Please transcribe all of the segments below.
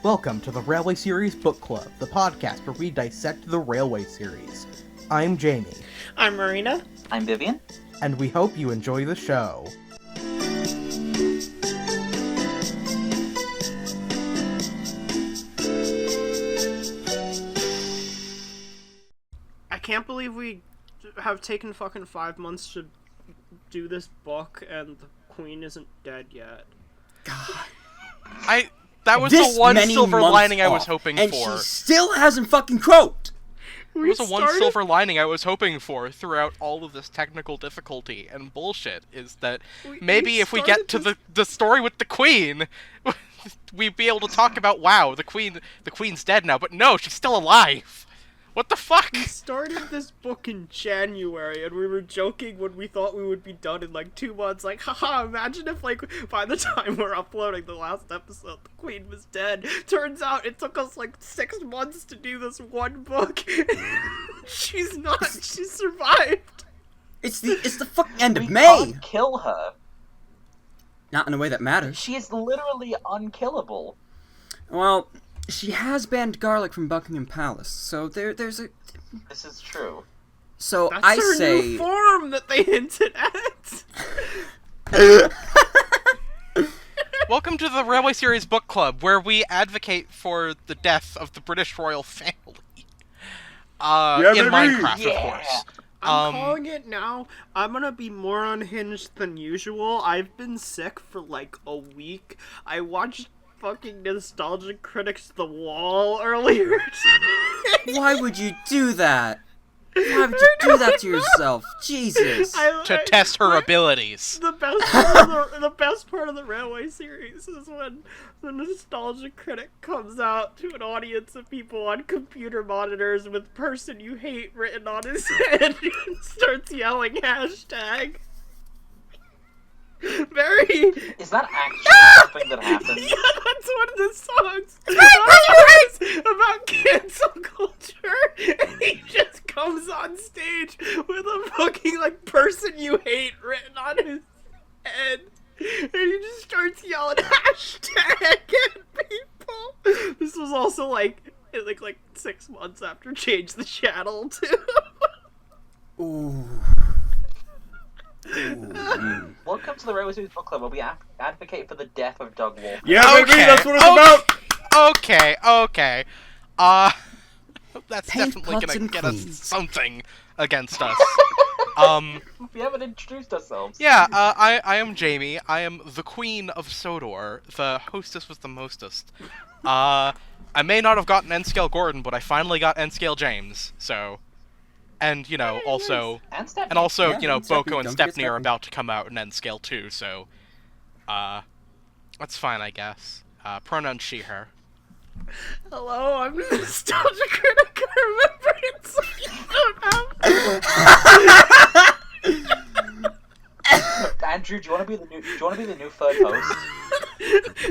Welcome to the Railway Series Book Club, the podcast where we dissect the Railway Series. I'm Jamie. I'm Marina. I'm Vivian. And we hope you enjoy the show. I can't believe we have taken fucking 5 months to do this book and the Queen isn't dead yet. God. That was the one silver lining I was hoping and for. And she still hasn't fucking croaked! It was the one silver lining I was hoping for throughout all of this technical difficulty and bullshit, is that maybe if we get to the story with the Queen, we'd be able to talk about, wow, the Queen's dead now, but no, she's still alive! What the fuck? We started this book in January, and we were joking when we thought we would be done in, 2 months. Like, haha, imagine if, by the time we're uploading the last episode, the Queen was dead. Turns out it took us, 6 months to do this one book. She's not. She survived. It's the fucking end of May! We can't kill her. Not in a way that matters. She is literally unkillable. Well, she has banned garlic from Buckingham Palace, so there's a... This is true. So That's I her say... new form that they hinted at! Welcome to the Railway Series Book Club, where we advocate for the death of the British royal family. In Minecraft, of course. I'm calling it now. I'm gonna be more unhinged than usual. I've been sick for, a week. I watched fucking Nostalgia Critics The Wall earlier today. Why would you do that? Why would you do that to yourself? Jesus. To test her abilities. The best part of the Railway series is when the Nostalgia Critic comes out to an audience of people on computer monitors with "person you hate" written on his head and starts yelling hashtag. Is that actually something that happens? Yeah, that's one of the songs about cancel culture, and he just comes on stage with a fucking, "person you hate" written on his head, and he just starts yelling hashtag at people. This was also, like 6 months after Change the Channel, too. Ooh. Welcome to the Railway Series Book Club, where we advocate for the death of Doug Walker. Yeah, baby, that's what it's about! Okay. That's definitely gonna get us something against us. We haven't introduced ourselves. Yeah, I am Jamie. I am the Queen of Sodor, the hostess with the mostest. I may not have gotten N-Scale Gordon, but I finally got N-Scale James, so... And, also... And Boko and Stepney are about to come out in N-Scale too, so... That's fine, I guess. Pronoun she, her. Hello, I'm the Nostalgia Critic. I remember it, so you don't have... Andrew, do you want to be the new third host?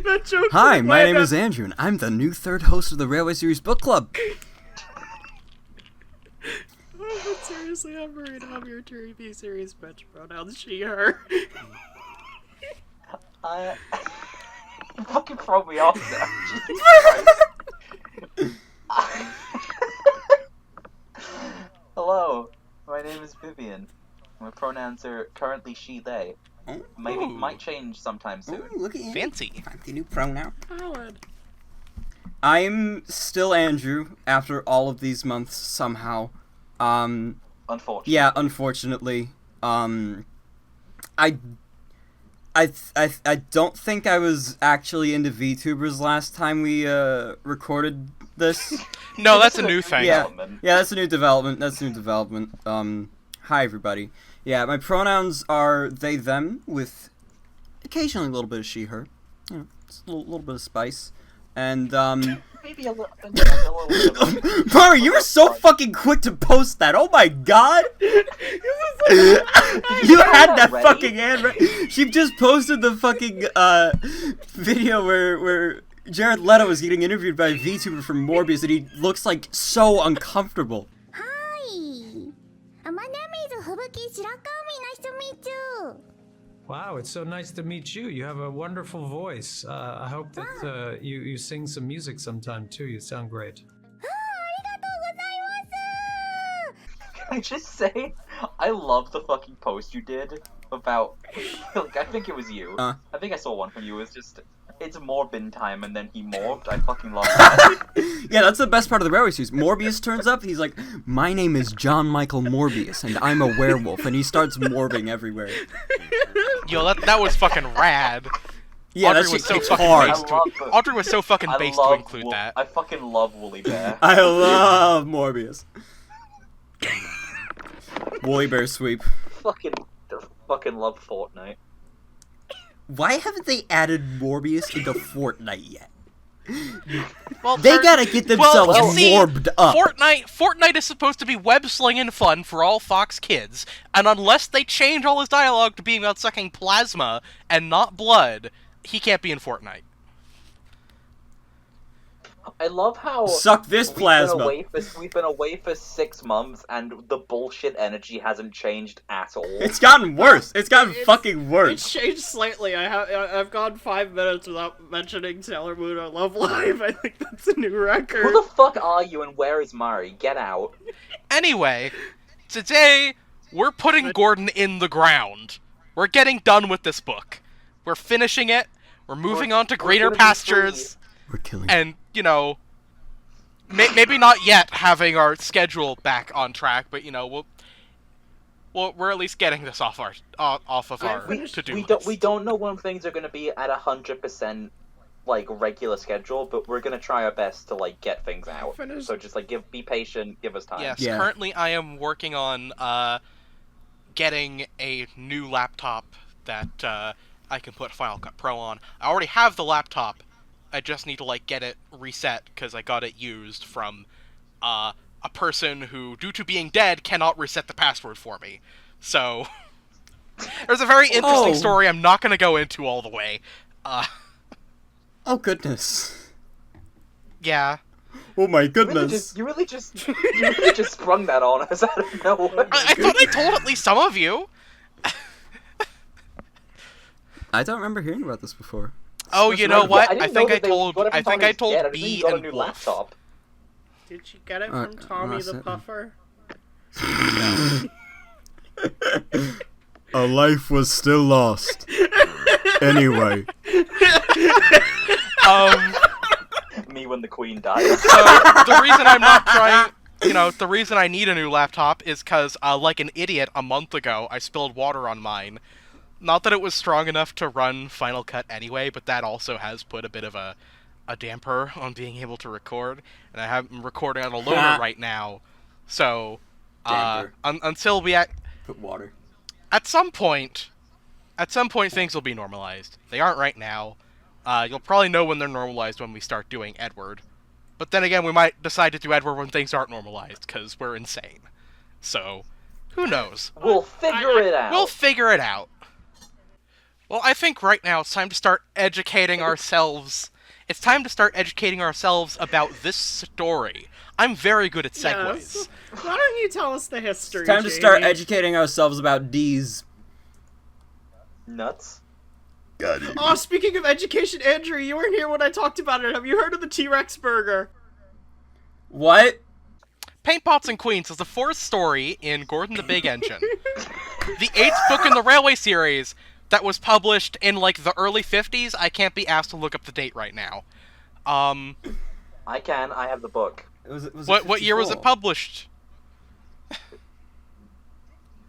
That joke. Hi, my name is Andrew, and I'm the new third host of the Railway Series Book Club. But seriously, I'm Marina. I'm your TV series bitch pronouns she, her. You fucking throw me off now. Jesus Christ. Hello, my name is Vivian. My pronouns are currently she, they. Might change sometime soon. Ooh, look at you. Fancy. The new pronoun. Howard. I'm still Andrew after all of these months somehow. Unfortunately. Yeah, unfortunately. I don't think I was actually into VTubers last time we recorded this. No, that's a new thing. Yeah, that's a new development. Hi everybody. Yeah, my pronouns are they, them, with occasionally a little bit of she, her. It's a little bit of spice. And, Maybe a little bit. Mari, you were so fucking quick to post that. Oh my god! You had that fucking hand right. She just posted the fucking, video where Jared Leto was getting interviewed by a VTuber from Morbius, and he looks, so uncomfortable. Hi! My name is Hubert Nice to meet you. Wow, it's so nice to meet you. You have a wonderful voice. I hope that you sing some music sometime too. You sound great. Can I just say, I love the fucking post you did about, like, I think it was you. I think I saw one from you. It's just, it's Morbin time, and then he morbed. I fucking love that. Yeah, that's the best part of the railway series. Morbius turns up, he's like, my name is John Michael Morbius, and I'm a werewolf, and he starts morbing everywhere. Yo, that was fucking rad. Yeah, Audrey that's was just so it's fucking hard. based Audrey was so fucking based to include that. I fucking love Woolly Bear. I love Morbius. Woolly Bear sweep. Fucking love Fortnite. Why haven't they added Morbius into Fortnite yet? Well, They gotta get themselves you see, morbed up. Fortnite is supposed to be web slinging fun for all Fox kids, and unless they change all his dialogue to being about sucking plasma and not blood, he can't be in Fortnite. I love how Suck this plasma. We've been away for 6 months, and the bullshit energy hasn't changed at all. It's gotten worse. It's gotten fucking It's worse. changed slightly. I've gone 5 minutes without mentioning Sailor Moon or Love Live. I think that's a new record. Who the fuck are you, and where is Mari? Get out. Anyway, today, we're putting Gordon in the ground. We're getting done with this book. We're finishing it. We're moving on to greener gonna be pastures. We're killing And, you know, maybe not yet having our schedule back on track, but, you know, we're at least getting this off of our to-do list. We don't know when things are going to be at 100%, like, regular schedule, but we're going to try our best to, like, get things out. So just, like, be patient, give us time. Yes, Yeah. Currently I am working on getting a new laptop that I can put Final Cut Pro on. I already have the laptop. I just need to, like, get it reset, because I got it used from a person who, due to being dead, cannot reset the password for me. So, there's a very interesting story I'm not going to go into all the way. Oh, goodness. Yeah. Oh, my goodness. You really just sprung that on us out of nowhere. I thought I told at least some of you. I don't remember hearing about this before. Oh, you know what? I think I told B and Wolf. Laptop. Did she get it from Tommy the Puffer? A life was still lost. Anyway. Me when the Queen died. So, the reason I'm not trying... You know, the reason I need a new laptop is because, like an idiot, a month ago, I spilled water on mine. Not that it was strong enough to run Final Cut anyway, but that also has put a bit of a damper on being able to record. And I'm recording on a loader right now. So, until we Put water. At some point, things will be normalized. They aren't right now. You'll probably know when they're normalized when we start doing Edward. But then again, we might decide to do Edward when things aren't normalized, because we're insane. So, who knows? We'll figure it out. We'll figure it out. Well, I think right now it's time to start educating ourselves. It's time to start educating ourselves about this story. I'm very good at segues. Yes. Why don't you tell us the history, It's time to start educating ourselves about D's. Nuts. Oh, speaking of education, Andrew, you weren't here when I talked about it. Have you heard of the T-Rex burger? What? Paint Pots and Queens is the 4th story in Gordon the Big Engine. The 8th book in the Railway series that was published in, like, the early 50s. I can't be asked to look up the date right now. I can. I have the book. What year was it published?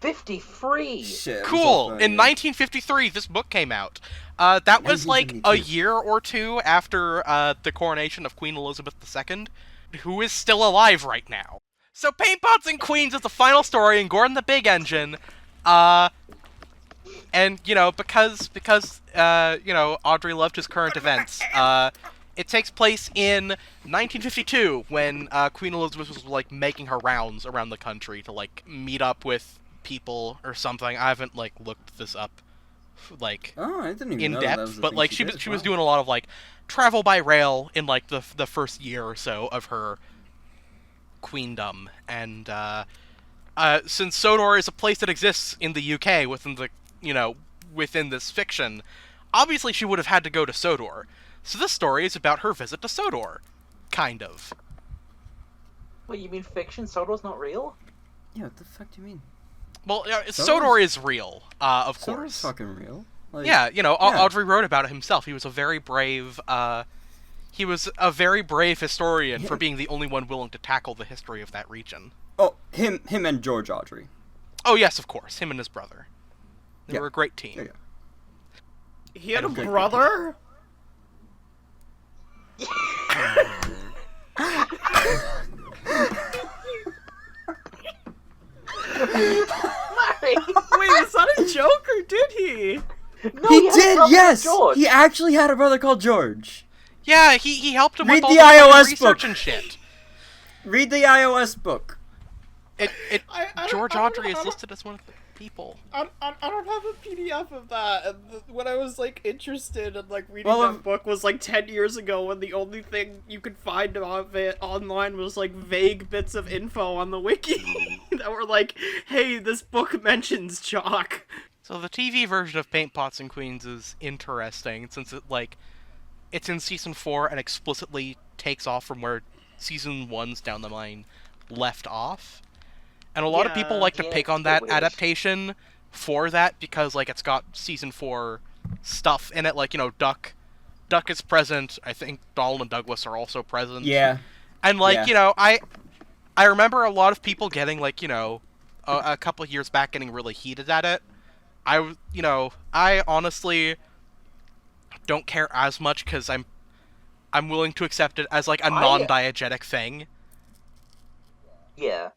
53! Shit. Cool! In 1953, this book came out. That was, like, a year or two after the coronation of Queen Elizabeth II, who is still alive right now. So Paint Pots and Queens is the final story in Gordon the Big Engine, and, you know, because you know, Audrey loved his current events, it takes place in 1952, when Queen Elizabeth was, like, making her rounds around the country to, like, meet up with people or something. I haven't, like, looked this up, like, I didn't even in know depth, that was the but, thing like, she was doing a lot of, like, travel by rail in, like, the first year or so of her queendom, and since Sodor is a place that exists in the UK within the, within this fiction, obviously she would have had to go to Sodor. So this story is about her visit to Sodor. Kind of. Wait, you mean fiction? Sodor's not real? Yeah, what the fuck do you mean? Well, Sodor is real, of Sodor's course. fucking real. Like, Yeah, Audrey wrote about it himself. He was a very brave, historian for being the only one willing to tackle the history of that region. Oh, him and George Audrey. Oh, yes, of course. Him and his brother. They were a great team. Yeah. He had a brother? Wait, is that a joke or did he? No, He had a did, brother yes! George. He actually had a brother called George. Yeah, he helped him Read with all the iOS research book. and shit. Read the iOS book. I don't- George I don't- Audrey I is don't- listed as one of the people. I don't have a PDF of that. And when I was like interested in like reading Well, that book was like 10 years ago, when the only thing you could find of it online was like vague bits of info on the wiki that were like, "Hey, this book mentions Jock." So the TV version of Paint Pots and Queens is interesting since it's in season 4 and explicitly takes off from where season 1's Down the Line left off. And a lot of people like to pick on that adaptation for that because like it's got season 4 stuff in it, like, Duck is present. I think Donald and Douglas are also present. Yeah. And like, Yeah. I remember a lot of people getting like, a couple of years back getting really heated at it. I honestly don't care as much because I'm willing to accept it as like a non-diegetic thing. Yeah.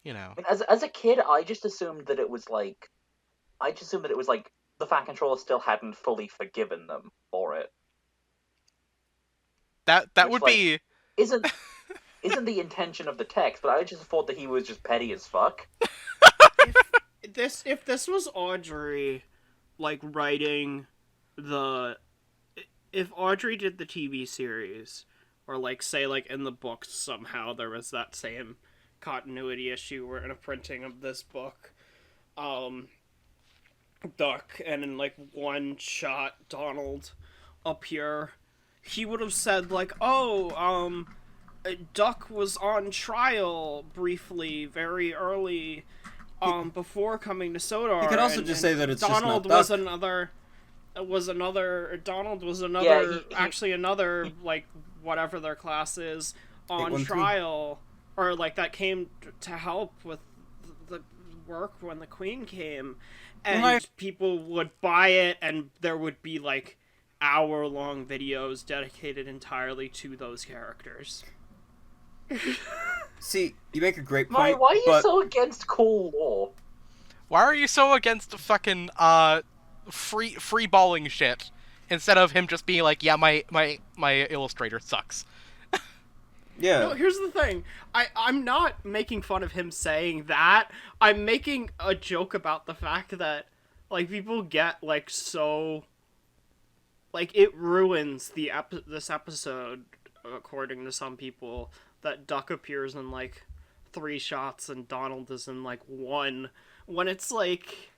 You know. As a kid, I just assumed that it was like, the Fat Controller still hadn't fully forgiven them for it. That Which, would like, be isn't the intention of the text, but I just thought that he was just petty as fuck. If this was Audrey, like, writing if Audrey did the TV series, or like, say, like, in the books somehow there was that same continuity issue where in a printing of this book, Duck, and in like one shot Donald appear, he would have said like, Duck was on trial briefly very early before coming to Sodor. You could also just say that it's Donald just not Donald was another actually another like whatever their class is on trial, or like that came to help with the work when the Queen came, and people would buy it, and there would be like hour-long videos dedicated entirely to those characters. See, you make a great point. Why are you so against cool lore? Why are you so against the fucking free balling shit instead of him just being like, yeah, my illustrator sucks. Yeah. No, here's the thing. I'm not making fun of him saying that. I'm making a joke about the fact that, like, people get, like, so... Like, it ruins this episode, according to some people, that Duck appears in, like, 3 shots and Donald is in, like, 1. When it's, like...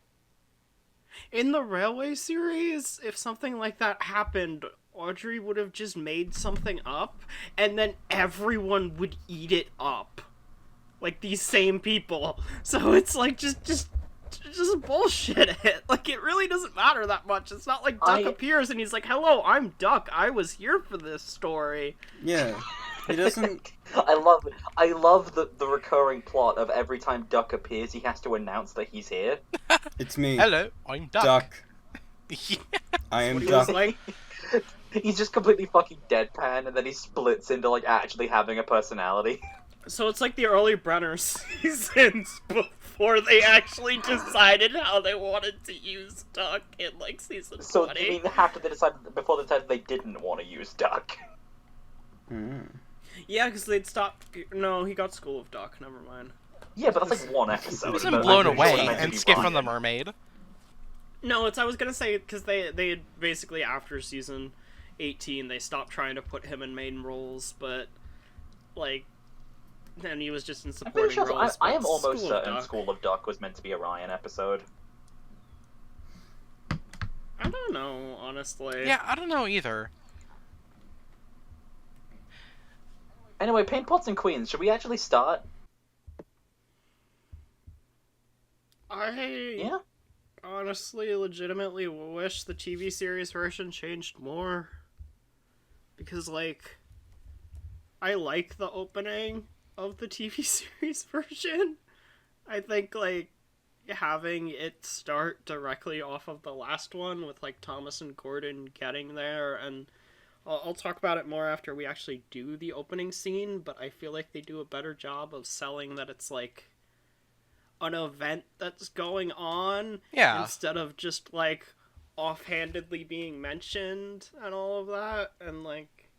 In the Railway series, if something like that happened... Audrey would have just made something up, and then everyone would eat it up. Like, these same people. So it's like, just bullshit it. Like, it really doesn't matter that much. It's not like Duck appears and he's like, hello, I'm Duck. I was here for this story. Yeah. He doesn't... I love the recurring plot of every time Duck appears, he has to announce that he's here. It's me. Hello, I'm Duck. Yeah. I am He Duck. was like... He's just completely fucking deadpan, and then he splits into, like, actually having a personality. So it's like the early Brenner seasons before they actually decided how they wanted to use Duck in, like, season 20. So you mean after they decided, before they decided they didn't want to use Duck? Yeah, because they'd stopped... No, he got School of Duck, never mind. Yeah, but that's like one episode. He wasn't blown away and Skiff and the Mermaid. No, I was gonna say, because they had basically, after season 18, they stopped trying to put him in main roles, but, like, and he was just in I'm pretty supporting sure. roles. I but am almost School of certain Duck- School of Duck was meant to be a Ryan episode. I don't know, honestly. Yeah, I don't know either. Anyway, Paint Pots and Queens, should we actually start? I Yeah? honestly, legitimately wish the TV series version changed more. Because, like, I like the opening of the TV series version. I think, like, having it start directly off of the last one with, like, Thomas and Gordon getting there, and I'll talk about it more after we actually do the opening scene, but I feel like they do a better job of selling that it's, like, an event that's going on Yeah. instead of just like offhandedly being mentioned and all of that. And like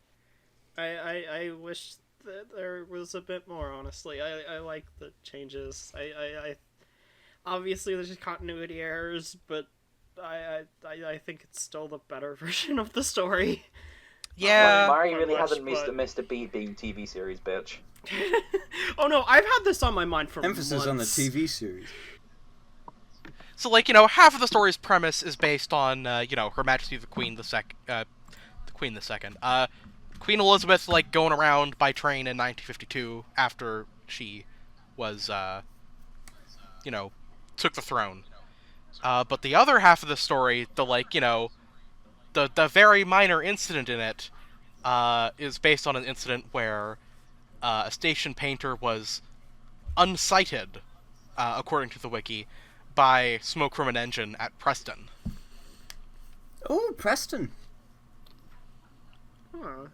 I wish that there was a bit more, honestly. I like the changes. I obviously there's just continuity errors, but I think it's still the better version of the story. Yeah. Mari by really much, hasn't but- missed a beat being TV series, bitch. Oh no, I've had this on my mind for Emphasis on the months. TV series. So, like, half of the story's premise is based on, Her Majesty the Queen the Second. Queen Elizabeth, like, going around by train in 1952 after she was, took the throne. But the other half of the story, the very minor incident in it, is based on an incident where a station painter was unsighted, according to the wiki, by smoke from an engine at Preston. Oh, Preston. Huh.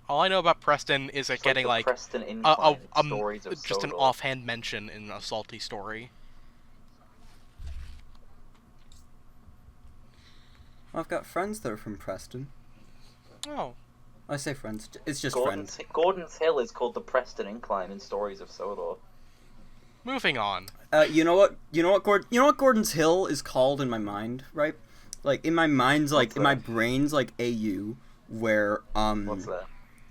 All I know about Preston is it It's getting the like Preston Incline stories of just an Sodor. offhand mention in a salty story. I've got friends that are from Preston. Oh, I say friends. It's just Gordon's, friends. Gordon's Hill is called the Preston Incline in Stories of Sodor. moving on. You know what? You know what Gordon's Hill is called in my mind, right? Like in my mind's like What's in my that? brain's like AU, where What's that?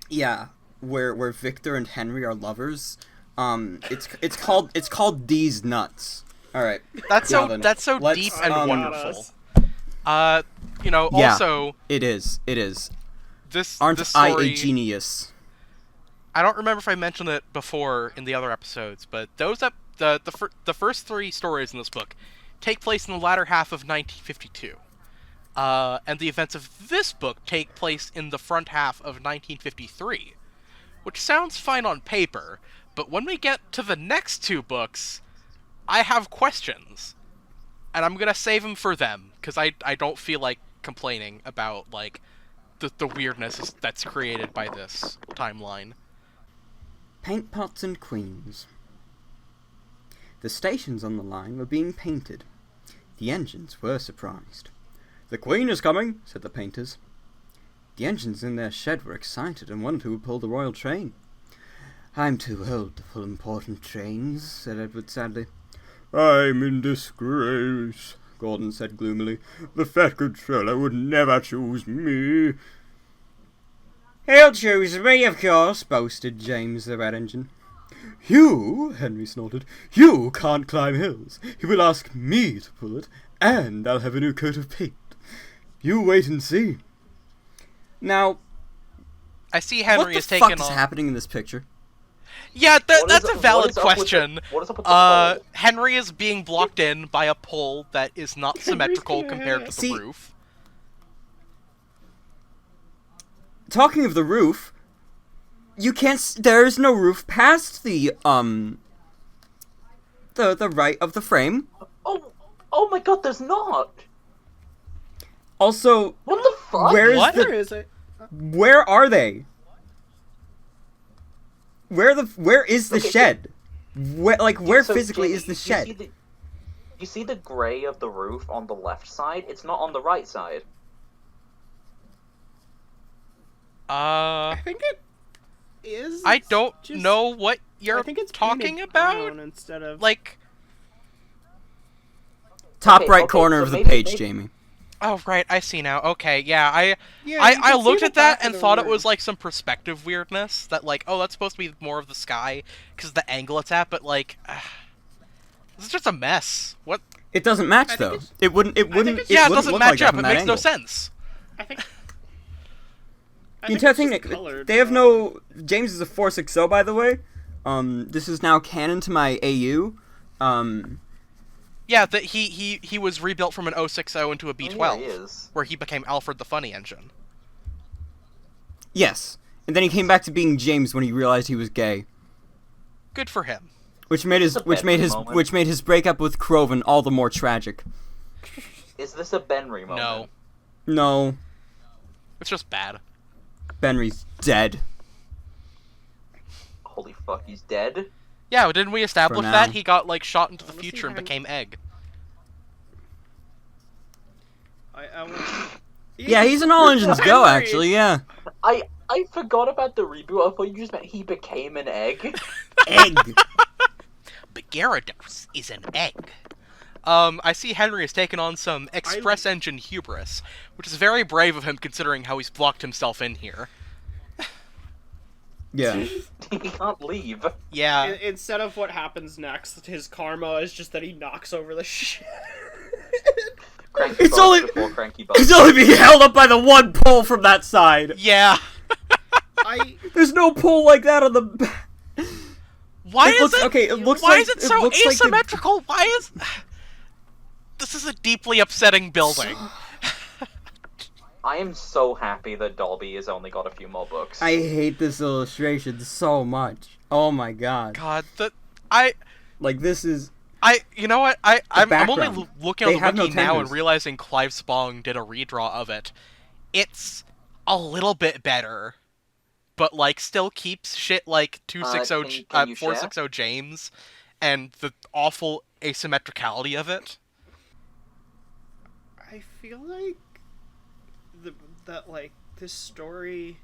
yeah, where Victor and Henry are lovers. It's called These Nuts. All right. That's Now so then, that's so let's, deep and um, wonderful. Yeah. Also It is. this Aren't this I story, a genius? I don't remember if I mentioned it before in the other episodes, but the first three stories in this book take place in the latter half of 1952. And the events of this book take place in the front half of 1953, which sounds fine on paper, but when we get to the next two books, I have questions, and I'm gonna save them for them, because I don't feel like complaining about, like, the weirdness that's created by this timeline. Paint Pots and Queens. The stations on the line were being painted. The engines were surprised. "The Queen is coming," said the painters. The engines in their shed were excited and wondered who would pull the royal train. "I'm too old to pull important trains," said Edward sadly. "I'm in disgrace," Gordon said gloomily. "The fat good fellow would never choose me." "He'll choose me, of course," boasted James the Red Engine. "You," Henry snorted, "you can't climb hills. He will ask me to pull it, and I'll have a new coat of paint. You wait and see." Now, I see what Henry the is fuck taking is on. happening in this picture? Yeah, What that's is- a what valid is up with the- question. what is up with the pole? Henry is being blocked in by a pole that is not symmetrical gonna compared to the See- roof. Talking of the roof, you can't. There's no roof past the right of the frame. Oh my god, there's not! Also, What the fuck? where is What? Where the? is it? Where are they? Where is the Okay, so- shed? Where So, physically Jamie, is the you shed? You see the grey of the roof on the left side? It's not on the right side. I think it is. I don't just- know what you're I think it's talking painted about. brown instead of Like, Top Okay, right okay, corner so of the maybe- page, maybe- Jamie. Oh, right, I see now. Okay, yeah, Yeah, you I can see looked the at that back of and the thought it room. was like some perspective weirdness, that like, oh, that's supposed to be more of the sky because the angle it's at, but like, this is just a mess. What? It doesn't match I think though. it's- It wouldn't. It I think wouldn't. it's- Yeah, it wouldn't doesn't look match like that up. from It that makes no angle. sense. I think. I The think entire it's thing. just colored, They have though. no. James is a 460, by the way. This is now canon to my AU. Yeah, that he was rebuilt from an 060 into a B12, Oh, yeah, he is. where he became Alfred the Funny Engine. Yes, and then he came back to being James when he realized he was gay, Good for him. which made his It's a Benry moment. breakup with Croven all the more tragic. Is this a Benry moment? No, No, it's just bad. Benry's dead. Holy fuck, he's dead? Yeah, didn't we establish now. that? He got, like, shot into the Honestly, future and I'm- became Egg. Yeah, he's an all engines go actually. Yeah, I forgot about the reboot. I thought you just meant he became an egg. egg. But Gyarados is an egg. I see Henry has taken on some express engine hubris, which is very brave of him considering how he's blocked himself in here. Yeah. He can't leave. Yeah. Instead of what happens next, his karma is just that he knocks over the shit. Cranky It's Buzz only- before Cranky Buzz. He's only being held up by the one pull from that side. Yeah. There's no pull like that on the. Why It is looks- it? okay, it looks why like- is it it so looks like the- asymmetrical? Why is? This is a deeply upsetting building. I am so happy that Dolby has only got a few more books. I hate this illustration so much. Oh my god. God, Like this is. you know what? I'm only background. looking They on the have no wiki now and tenders. realizing Clive Spong did a redraw of it. It's a little bit better, but like still keeps shit like can you share? 460 James and the awful asymmetricality of it. I feel like that this story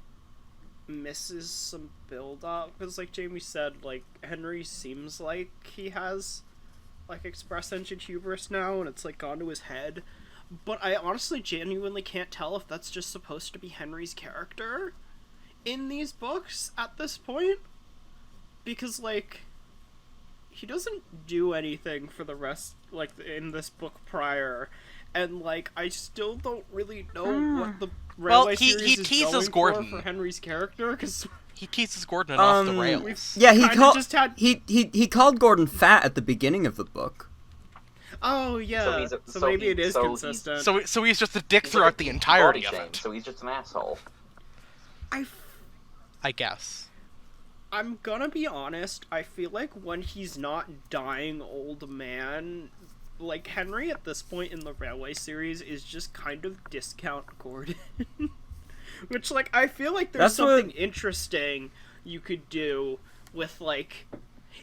misses some build up because, like Jamie said, like Henry seems like he has like express engine hubris now, and it's like gone to his head. But I honestly genuinely can't tell if that's just supposed to be Henry's character in these books at this point, because like he doesn't do anything for the rest like in this book prior. And like, I still don't really know what the Railway he series is teases going Gordon. for Henry's character, because He teases Gordon off the Um, rails. Yeah, he kinda called. just had- He called Gordon fat at the beginning of the book. oh yeah, so maybe it is consistent. So he's just a dick He's throughout like a the entirety body of shame, it. So he's just an asshole. I guess. I'm gonna be honest, I feel like when he's not dying old man, like Henry at this point in the Railway series is just kind of discount Gordon. Which, like, I feel like there's That's what- something interesting you could do with, like,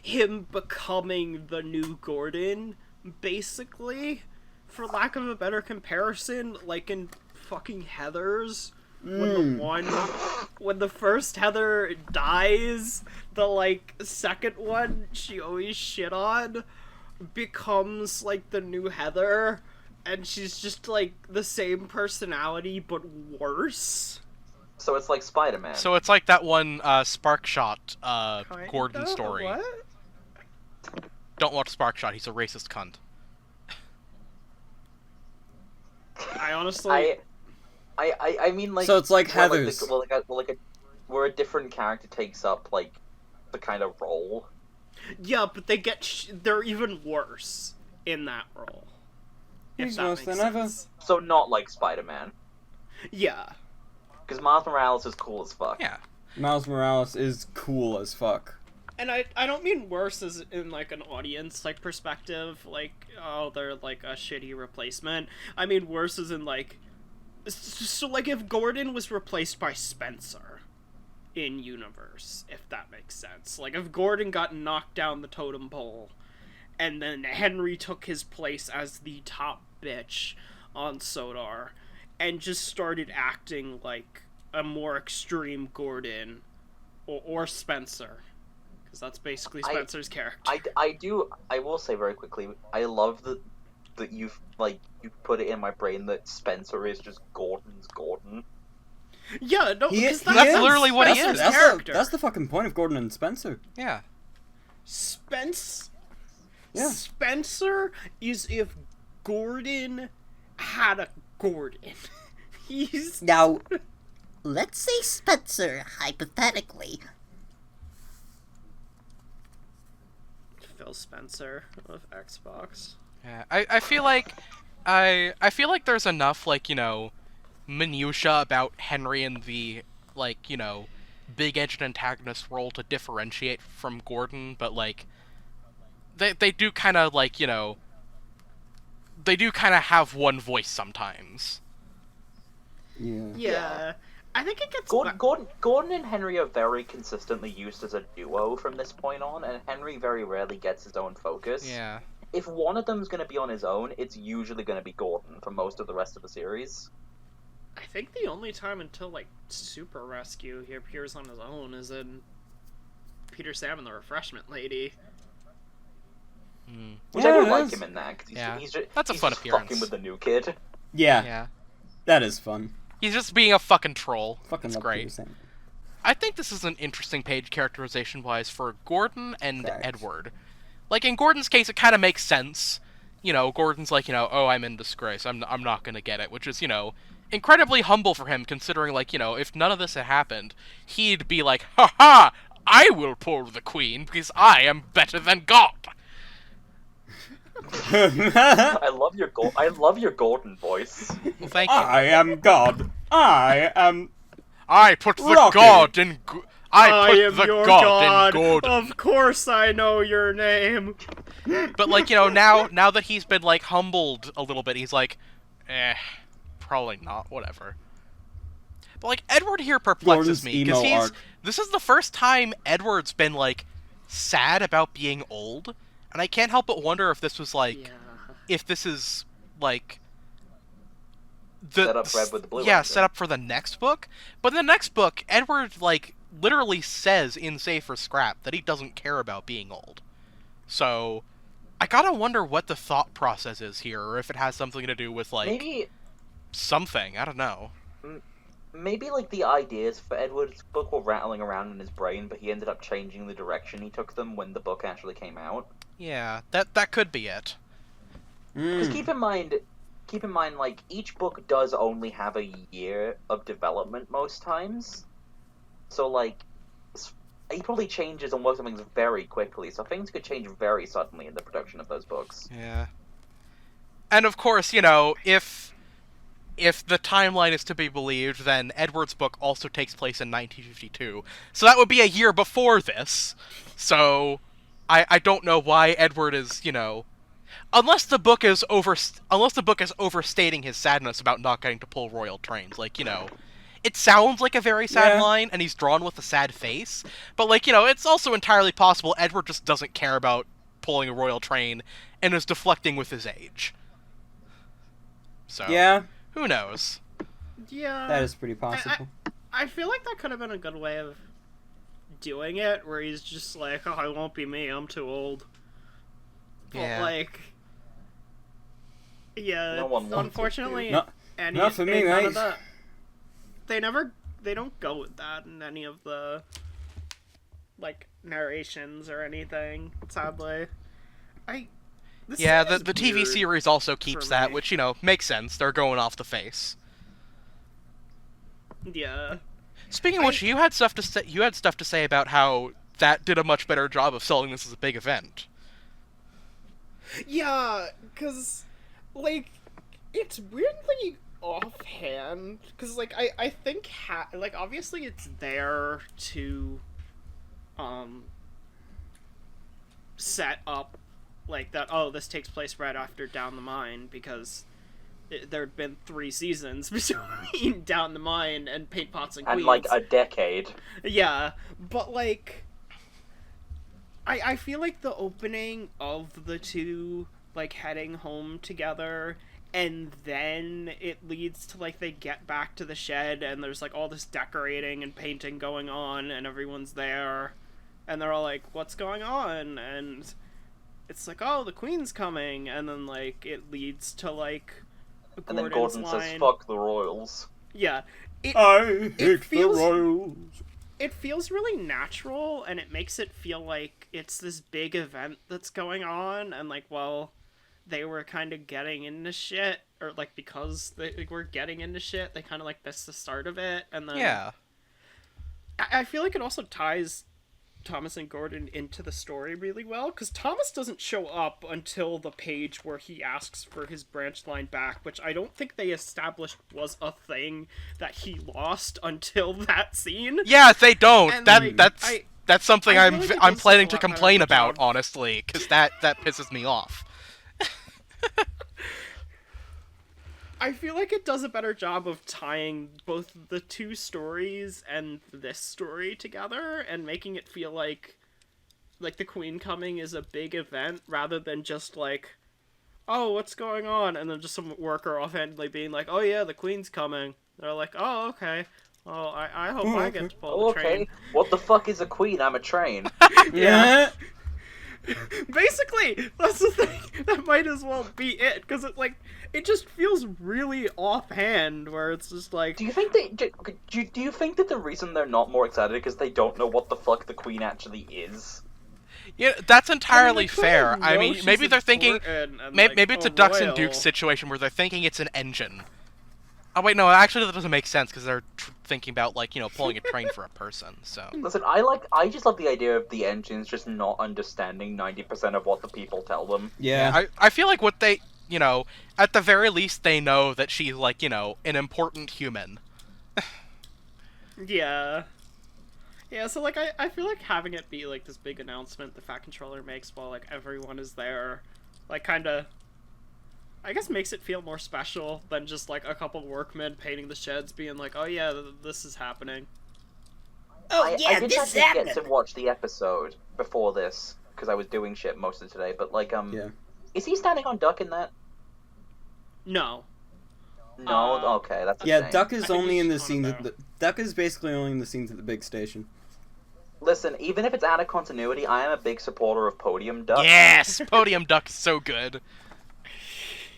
him becoming the new Gordon, basically, for lack of a better comparison, like in fucking Heathers. When the first Heather dies, the like second one she always shit on becomes like the new Heather, and she's just like the same personality but worse. So it's like Spider-Man. So it's like that one Spark Shot Gordon Kinda? story. What? Don't watch Spark Shot. He's a racist cunt. I honestly I mean, like. So it's like where, Heathers. Where a different character takes up like the kind of role. yeah, but they get they're even worse in that role. If He's that worse makes than ever. sense. So not like Spider-Man, Yeah. because Miles Morales is cool as fuck. Yeah. Miles Morales is cool as fuck. And I don't mean worse as in like an audience like perspective, like oh they're like a shitty replacement. I mean worse as in like so like if Gordon was replaced by Spencer in universe, if that makes sense. Like if Gordon got knocked down the totem pole and then Henry took his place as the top bitch on Sodor and just started acting like a more extreme Gordon or Spencer. Because that's basically Spencer's character. I will say very quickly, I love that that you put it in my brain that Spencer is just Gordon's Gordon. Yeah, no, because that's literally what he is. That's the fucking point of Gordon and Spencer. Yeah. Yeah. Spencer is if Gordon had a Gordon. He's... Now, let's say Spencer, hypothetically. Phil Spencer of Xbox. Yeah, I feel like I feel like there's enough, like, you know, minutia about Henry and the, like, you know, big-edged antagonist role to differentiate from Gordon, but, like, they do kind of, like, you know, they do kind of have one voice sometimes. Yeah. I think it gets... Gordon and Henry are very consistently used as a duo from this point on, and Henry very rarely gets his own focus. Yeah. If one of them's going to be on his own, it's usually going to be Gordon for most of the rest of the series. I think the only time until, like, Super Rescue he appears on his own is in Peter Sam and the Refreshment Lady. Which I do like him in that. He's just, that's a fun appearance. Fucking with the new kid. Yeah. That is fun. He's just being a fucking troll. Fucking it's love great. Peter Sam. I think this is an interesting page characterization-wise for Gordon and Edward. Like, in Gordon's case, it kind of makes sense. You know, Gordon's like, you know, oh, I'm in disgrace. I'm not gonna get it, which is, you know, incredibly humble for him, considering, like, you know, if none of this had happened, he'd be like, ha-ha! I will pull the queen, because I am better than God! I love your Gordon voice. Well, thank you. I am God. I put the Rocky. God in... I put am the your God in Gordon. Of course I know your name. But, like, you know, now that he's been, like, humbled a little bit, he's like, probably not, whatever. But, like, Edward here perplexes me, because this is the first time Edward's been, like, sad about being old, and I can't help but wonder if this was, like, if this is, like... Set up Red with the Blue Yeah, Ranger. set up for the next book. But in the next book, Edward, like, literally says in Save for Scrap that he doesn't care about being old. So, I gotta wonder what the thought process is here, or if it has something to do with, like, maybe something. I don't know. Maybe, like, the ideas for Edward's book were rattling around in his brain, but he ended up changing the direction he took them when the book actually came out. Yeah, that could be it. Because keep in mind, like, each book does only have a year of development most times. So, like, he probably changes and works on things very quickly, so things could change very suddenly in the production of those books. Yeah. And of course, you know, if the timeline is to be believed, then Edward's book also takes place in 1952. So that would be a year before this. So, I don't know why Edward is, you know... Unless the book is overstating his sadness about not getting to pull royal trains. Like, you know... It sounds like a very sad line, and he's drawn with a sad face. But, like, you know, it's also entirely possible Edward just doesn't care about pulling a royal train and is deflecting with his age. So... Yeah. Who knows? Yeah. That is pretty possible. I feel like that could have been a good way of doing it, where he's just like, oh, it won't be me, I'm too old. Yeah. But, like... Yeah, No one wants unfortunately... it to. Not for me, none mate. of that, they don't go with that in any of the, like, narrations or anything, sadly. Yeah, the TV series also keeps that, which, you know, makes sense. They're going off the face. Yeah. Speaking of which, you had stuff to say about how that did a much better job of selling this as a big event. Yeah, because, like, it's weirdly offhand, because, like, I think, like, obviously it's there to, set up, like, that, oh, this takes place right after Down the Mine, because there had been 3 seasons between Down the Mine and Paint Pots and Queens. And, like, a decade. Yeah, but, like, I feel like the opening of the two, like, heading home together, and then it leads to, like, they get back to the shed, and there's, like, all this decorating and painting going on, and everyone's there, and they're all like, what's going on? And it's like, oh, the Queen's coming, and then like it leads to like And then Gordon's Gordon line. says, "Fuck the royals." Yeah, I hate feels- the royals. it feels really natural, and it makes it feel like it's this big event that's going on, and like, well, they were kind of getting into shit, or like because they were getting into shit, they kind of like missed the start of it, and then Yeah. I feel like it also ties Thomas and Gordon into the story really well, because Thomas doesn't show up until the page where he asks for his branch line back, which I don't think they established was a thing that he lost until that scene. Yeah, they don't. And, That's something I I'm feel like it I'm does planning a to lot better complain of a about, job. honestly, because that pisses me off. I feel like it does a better job of tying both the two stories and this story together and making it feel like the Queen coming is a big event rather than just like, oh, what's going on? And then just some worker offhandedly being like, oh yeah, the Queen's coming. They're like, oh, okay. Well, I hope I get to pull the Okay, train. what the fuck is a queen? I'm a train. Yeah. Basically, that's the thing. That might as well be it, because it just feels really offhand. Where it's just like, Do you think do you think that the reason they're not more excited is because they don't know what the fuck the queen actually is? Yeah, that's I mean, entirely they kinda fair. I know mean, she's maybe they're thinking, important and, maybe it's a Ducks and royal. Dukes situation where they're thinking it's an engine. Oh wait, no, actually that doesn't make sense because they're thinking about pulling a train for a person. So Listen, I just love the idea of the engines just not understanding 90% of what the people tell them. Yeah. I feel like what they, at the very least they know that she's an important human. Yeah. Yeah, so I feel like having it be this big announcement the Fat Controller makes while everyone is there, kinda, I guess, makes it feel more special than just a couple workmen painting the sheds being like, oh yeah, this is happening. Oh, I yeah, didn't this is actually happening. get to watch the episode before this because I was doing shit most of today. But Yeah. is he standing on Duck in that? No. No. Okay, that's a Yeah, shame. Duck is I think only he's in the on scenes. about- Duck is basically only in the scenes at the big station. Listen, even if it's out of continuity, I am a big supporter of Podium Duck. Yes, Podium Duck is so good.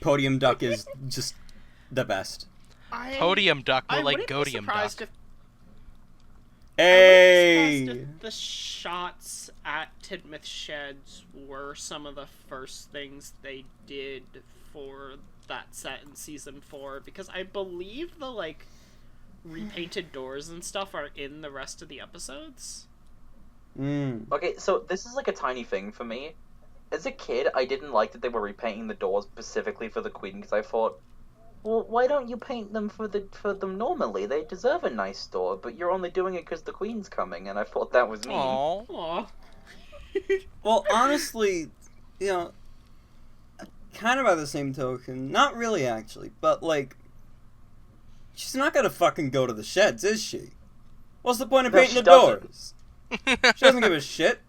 Podium Duck is just the best. Podium Duck, more I like wouldn't be Godium surprised Duck. I wouldn't be Hey. surprised if the shots at Tidmouth Sheds were some of the first things they did for that set in season 4, because I believe the repainted doors and stuff are in the rest of the episodes. Okay, so this is a tiny thing for me. As a kid, I didn't like that they were repainting the doors specifically for the Queen because I thought, well, why don't you paint them for them normally? They deserve a nice door, but you're only doing it because the Queen's coming, and I thought that was mean. Aww. Aw. Well, honestly, kind of by the same token, not really actually, but she's not gonna fucking go to the sheds, is she? What's the point of No, painting she the doesn't. doors? She doesn't give a shit.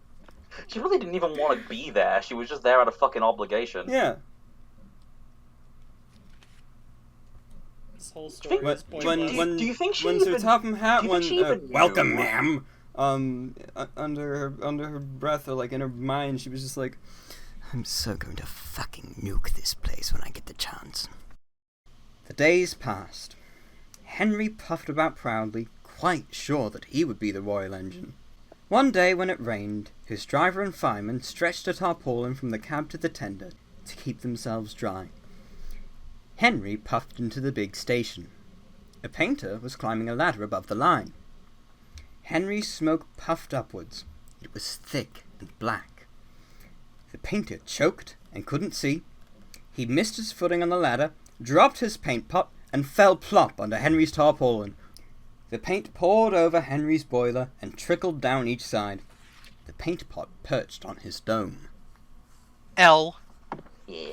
She really didn't even want to be there. She was just there out of fucking obligation. Yeah. This whole story is Do pointless. you think she when Sir even- Topham Hatt do you when think she even welcome, knew? ma'am, under her breath or in her mind, she was just like, I'm so going to fucking nuke this place when I get the chance. The days passed. Henry puffed about proudly, quite sure that he would be the royal engine. One day when it rained, his driver and fireman stretched a tarpaulin from the cab to the tender to keep themselves dry. Henry puffed into the big station. A painter was climbing a ladder above the line. Henry's smoke puffed upwards. It was thick and black. The painter choked and couldn't see. He missed his footing on the ladder, dropped his paint pot, and fell plop under Henry's tarpaulin. The paint poured over Henry's boiler and trickled down each side. The paint pot perched on his dome. L. Yeah.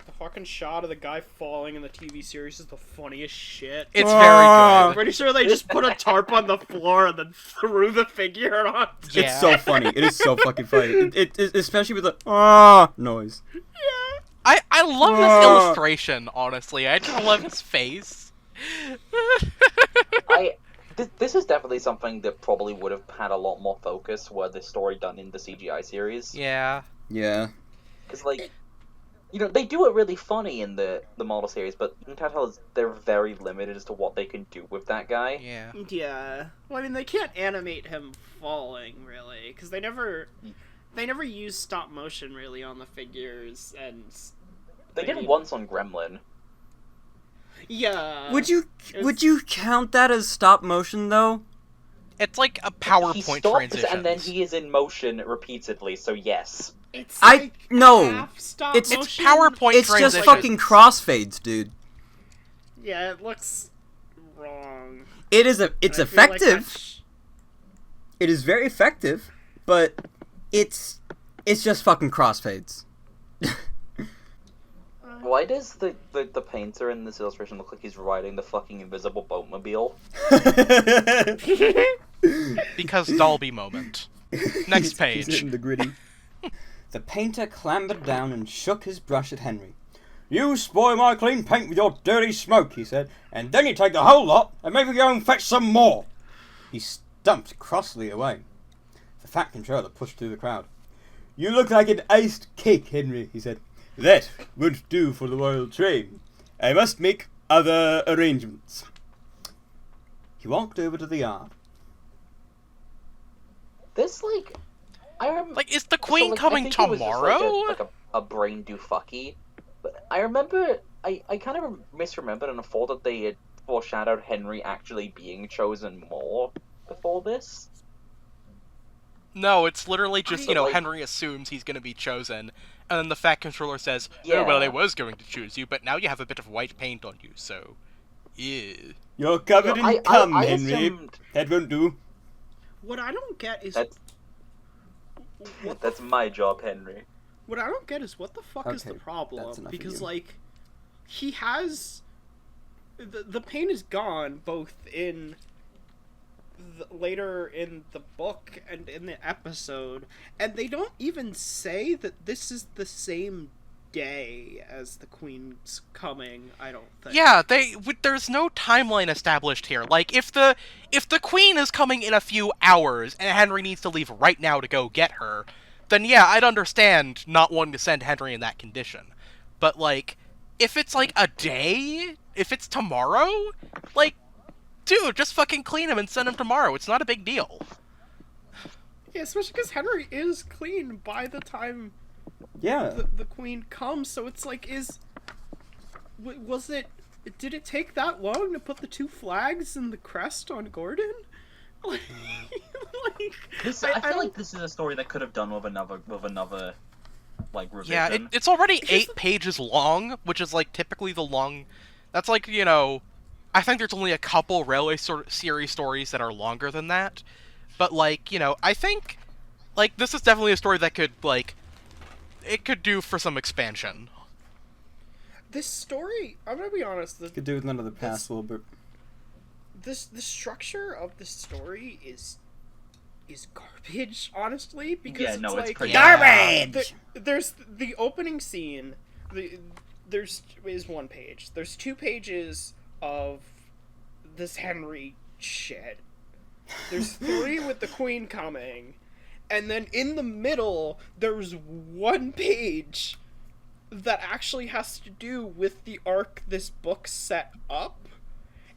The fucking shot of the guy falling in the TV series is the funniest shit. It's Ah. very I'm good. pretty sure they just put a tarp on the floor and then threw the figure on. Yeah. It's so funny. It is so fucking funny. It especially with the noise. I love this illustration, honestly. I just love his face. This is definitely something that probably would have had a lot more focus were the story done in the CGI series. Yeah. Yeah. Because, like, you know, they do it really funny in the model series, but you can tell they're very limited as to what they can do with that guy. Yeah. Yeah. Well, I mean, they can't animate him falling, really, because they never use stop motion, really, on the figures, and... They did once on Gremlin. Yeah. Would you count that as stop motion, though? It's like a He PowerPoint stops, transition. and then he is in motion repeatedly, so yes. It's no. half stop It's motion. PowerPoint It's transitions. just fucking crossfades, dude. Yeah, it looks wrong. It's And I feel like effective. It is very effective, but it's just fucking crossfades. Why does the painter in this illustration look like he's riding the fucking invisible boatmobile? Because Dolby moment. Next page. He's in the gritty. The painter clambered down and shook his brush at Henry. "You spoil my clean paint with your dirty smoke," he said, "and then you take the whole lot and maybe go and fetch some more." He stumped crossly away. The Fat Controller pushed through the crowd. "You look like an iced cake, Henry," he said. "That won't do for the Royal Train. I must make other arrangements." He walked over to the yard. This, like, I remember... Like, is the Queen I coming think it was just, tomorrow? like a brain do fucky. But I remember, I kind of misremembered and thought that they had foreshadowed Henry actually being chosen more before this. No, it's literally just, you know, like- Henry assumes he's going to be chosen, and then the Fat Controller says, Yeah. "Oh, well, I was going to choose you, but now you have a bit of white paint on you, so... Yeah." "You're covered No, in cum, I Henry. assumed That won't do." What I don't get is... that's my job, Henry. What I don't get is what the fuck is the Okay, problem? that's enough of Because, you. like, he has... The pain is gone, both in... later in the book and in the episode, and they don't even say that this is the same day as the Queen's coming, I don't think. Yeah, there's no timeline established here. Like, if the Queen is coming in a few hours, and Henry needs to leave right now to go get her, then yeah, I'd understand not wanting to send Henry in that condition. But, like, if it's, like, a day? If it's tomorrow? Like, dude, just fucking clean him and send him tomorrow. It's not a big deal. Yeah, especially because Henry is clean by the time Yeah. the Queen comes, so it's like, did it take that long to put the two flags and the crest on Gordon? Like, I feel like this is a story that could have done with another like revision. Yeah, it's already 8 pages long, which is, like, typically the long... That's like, you know... I think there's only a couple Railway series stories that are longer than that. But, like, you know, I think, like, this is definitely a story that could, like... It could do for some expansion. this story, I'm gonna be honest, Could do with none of the past a little bit. the structure of the story is garbage, honestly, because Yeah, it's no, it's like pretty Garbage! there's the opening scene. There's 1 page. There's 2 pages of this Henry shit. There's 3 with the Queen coming, and then in the middle there's 1 page that actually has to do with the arc this book set up,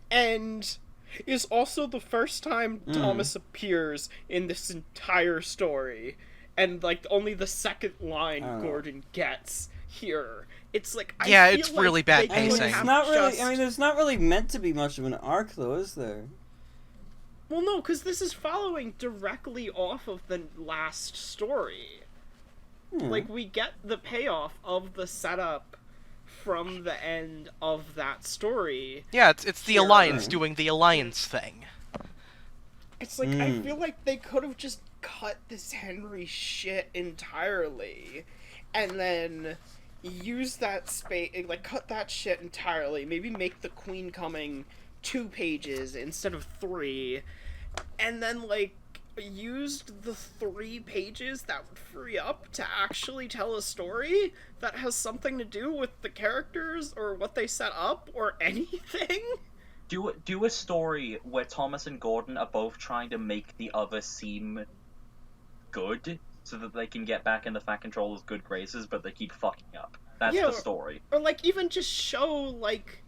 and is also the first time Thomas appears in this entire story, and like only the second line Gordon gets here. It's like, Yeah, I feel it's like really bad they pacing. could It's have not really. just- I mean, there's not really meant to be much of an arc, though, is there? Well, no, because this is following directly off of the last story. Like, we get the payoff of the setup from the end of that story. Yeah, it's the Sure. Alliance doing the Alliance thing. It's like, I feel like they could have just cut this Henry shit entirely, and then use that space, like, cut that shit entirely, maybe make the Queen coming 2 pages instead of 3, and then, like, used the 3 pages that would free up to actually tell a story that has something to do with the characters or what they set up or anything. Do a story where Thomas and Gordon are both trying to make the other seem good, so that they can get back in the Fat Controller's good graces, but they keep fucking up. That's Yeah, the story. Or like even just show like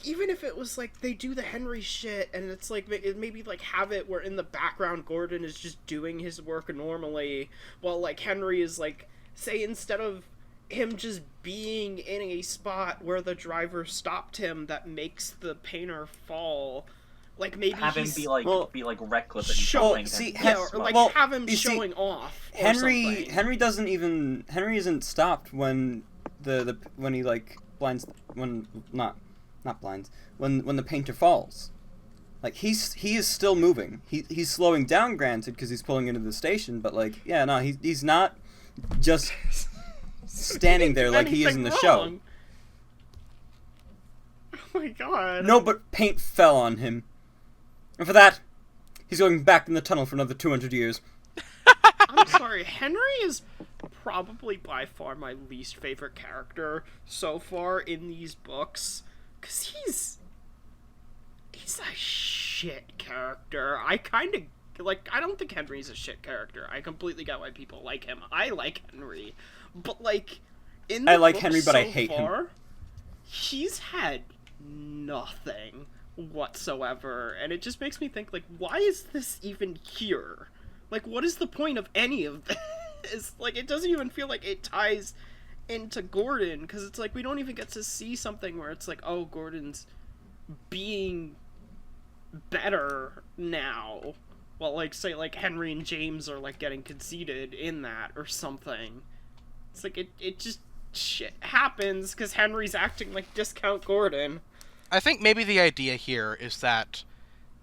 even if it was like they do the Henry shit and it's like maybe like have it where in the background Gordon is just doing his work normally while like Henry is like, say, instead of him just being in a spot where the driver stopped him that makes the painter fall, like maybe Have him he's be like reckless and show, something. see, yeah, or like well, have him you see, showing off or Henry something. Henry isn't stopped when when he like blinds when not blinds when the painter falls. Like he is still moving. He's slowing down, granted, because he's pulling into the station. But like, yeah, no, he's not just standing there like he is in the show. Oh my god. No, but paint fell on him, and for that, he's going back in the tunnel for another 200 years. I'm sorry, Henry is probably by far my least favorite character so far in these books, because he's a shit character. I kind of, like, I don't think Henry's a shit character. I completely get why people like him. I like Henry, but, like, in the I like books Henry, but so I hate him. far, he's had nothing whatsoever, and it just makes me think, like, why is this even here? Like, what is the point of any of this? Like, it doesn't even feel like it ties into Gordon, because it's like we don't even get to see something where it's like, oh, Gordon's being better now. Well, like, say, like, Henry and James are, like, getting conceited in that or something. It's like, it just shit happens because Henry's acting like discount Gordon. I think maybe the idea here is that,